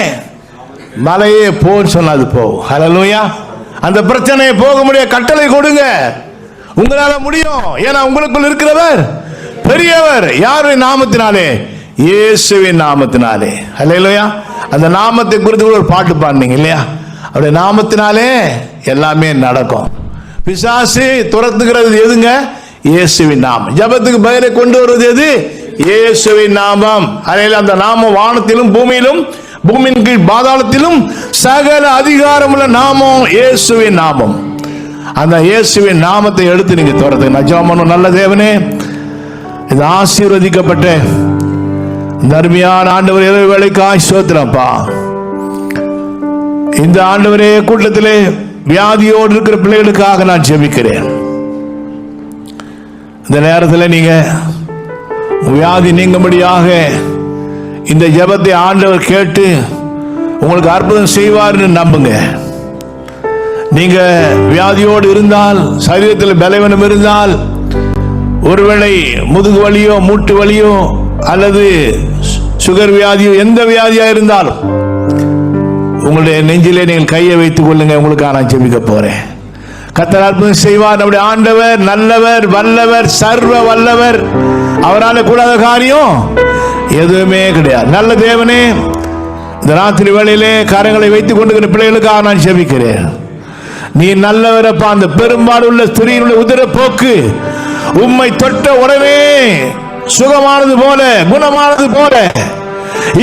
மலையே போன்னு சொன்னது போகும். ஹல்லேலூயா. அந்த பிரச்சனையை போக முடிய கட்டளை கொடுங்க. உங்களால முடியும். ஏன்னா உங்களுக்குள் இருக்கிறவர் பெரியவர். யாருடைய நாமத்தினாலே? இயேசுவின் நாமத்தினாலே. ஹல்லேலூயா. அந்த நாமத்தை குறித்து ஒரு பாட்டு பாடுனீங்க இல்லையா? அவருடைய நாமத்தினாலே எல்லாமே நடக்கும். பிசாசு துரத்துகிறது எதுங்க? இயேசுவின் நாமம். ஜபத்துக்கு பதிலை கொண்டு வருவது எது? இயேசுவின் நாமம். அந்த நாமம் வானத்திலும் பூமியிலும், பூமியின் கீழ் பாதாளத்திலும் சகல அதிகாரமுள்ள நாமம் இயேசுவின் நாமம். அந்த இயேசுவின் நாமத்தை எடுத்து நீங்க துரத்துங்க. நான் ஜெபம் பண்ணும். நல்ல தேவனே, இது ஆசீர்வதிக்கப்பட்ட தர்மியான ஆண்டவர் இரவு வேளைக்காய் ஸ்தோத்திரப்பா. இந்த ஆண்டவரே கூட்டத்திலே வியாதியோடு இருக்கிற பிள்ளைகளுக்காக நான் ஜெபிக்கிறேன். இந்த நேரத்தில் நீங்க வியாதி நீங்கும்படியாக இந்த ஜெபத்தை ஆண்டவர் கேட்டு உங்களுக்கு அற்புதம் செய்வார்னு நம்புங்க. நீங்க வியாதியோடு இருந்தால், சரீரத்தில் பலவீனம் இருந்தால், ஒருவேளை முதுகு வலியோ மூட்டு வலியோ அல்லது சுகர் வியாதியோ, எந்த வியாதியா இருந்தாலும் உங்களுடைய நெஞ்சிலே நீங்கள் கையை வைத்துக் கொள்ளுங்க. உங்களுக்காக நான் ஜெபிக்க போறேன். கர்த்தர் அற்புதம் செய்வார். நம்முடைய ஆண்டவர் நல்லவர், வல்லவர், சர்வ வல்லவர். அவரால் கூடாத காரியம் எதுவுமே கிடையாது. நல்ல தேவனே, இந்த ராத்திரி வேளையிலே காரியங்களை வைத்துக் கொண்டிருக்கிற பிள்ளைகளுக்காக நான் ஜெபிக்கிறேன். நீ நல்லவரப்பா. அந்த பெரும்பாடு உள்ள ஸ்திரீயினுடைய உதிர போக்கு உம்மை தொட்ட உடனே சுகமானது போல, குணமானது போல,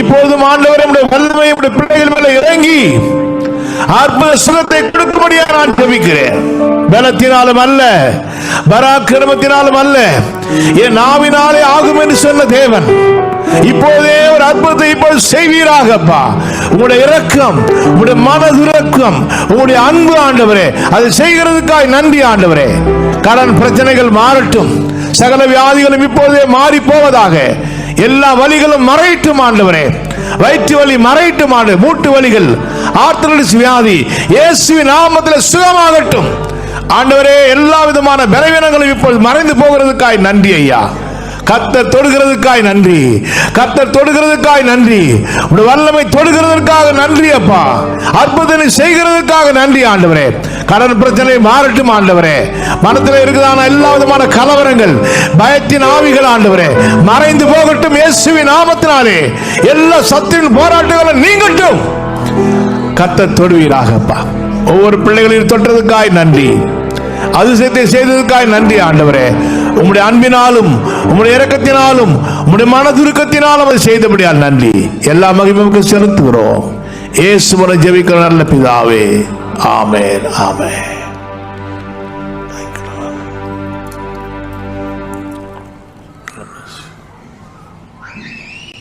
இப்போதும் ஆண்டவரே உம்முடைய வல்லமை உம்முடைய பிள்ளைகள் மேல இறங்கி அற்புத சுகத்தை கொடுக்கும்படியாக நான் ஜெபிக்கிறேன். பலத்தினாலும் அல்ல, பராக்கிரமத்தினாலும் அல்ல, என் நாவினாலே ஆகும் என்று சொன்ன தேவன் இப்போதே ஒரு அற்புதத்தை இப்போது செய்வீராகப்பா. உங்களுடைய இரக்கம், உங்களுடைய மனதுரக்கம், உங்களுடைய அன்பு ஆண்டவரே, அதை செய்கிறதுக்காக நன்றி ஆண்டவரே. கடன் பிரச்சனைகள் மாறட்டும், சகல வியாதிகளும் இப்போதே மாறி போவதாக. எல்லா வலிகளும் மறையட்டும் ஆண்டவரே. வயிற்று வலி மறையட்டும் ஆண்டவரே. மூட்டு வலிகள், ஆர்த்தரைட்டிஸ் வியாதி இயேசுவின் நாமத்தில் சுகமாகட்டும். ஆண்டவரே, எல்லா விதமான பலவீனங்களும் இப்பொழுது மறைந்து போகிறதுக்காய் நன்றி ஐயா. கர்த்தர் தொடுகிறதுக்காய் நன்றி, கர்த்தர் தொடுகிறதுக்காய் நன்றி, உடைய வல்லமை தொடுகிறதற்காக நன்றி அப்பா. அற்புதத்தை செய்கிறதுக்காக நன்றி ஆண்டவரே. கடன் பிரச்சனை மாறட்டும் ஆண்டவரே. மனத்தில் இருக்குதான எல்லா விதமான கலவரங்கள், பயத்தின் ஆவிகள் ஆண்டவரே மறைந்து போகட்டும் இயேசுவின் நாமத்தினாலே. எல்லா சத்தின் போராட்டங்களும் நீங்கட்டும். கர்த்தர் தொடுவீராக அப்பா. ஒவ்வொரு பிள்ளைகளையும் தொட்டதுக்காய் நன்றி, அதிசயத்தை செய்ததுக்காய் நன்றி ஆண்டவரே. உம்முடைய அன்பினாலும் உம்முடைய இரக்கத்தினாலும் உம்முடைய மனதுருக்கத்தினாலும் அதை செய்தபடியால் நன்றி. எல்லா மகிமைக்கு செலுத்துகிறோம். இயேசுவின் ஜெபிக்கிற நல்ல பிதாவே, ஆமென், ஆமென்.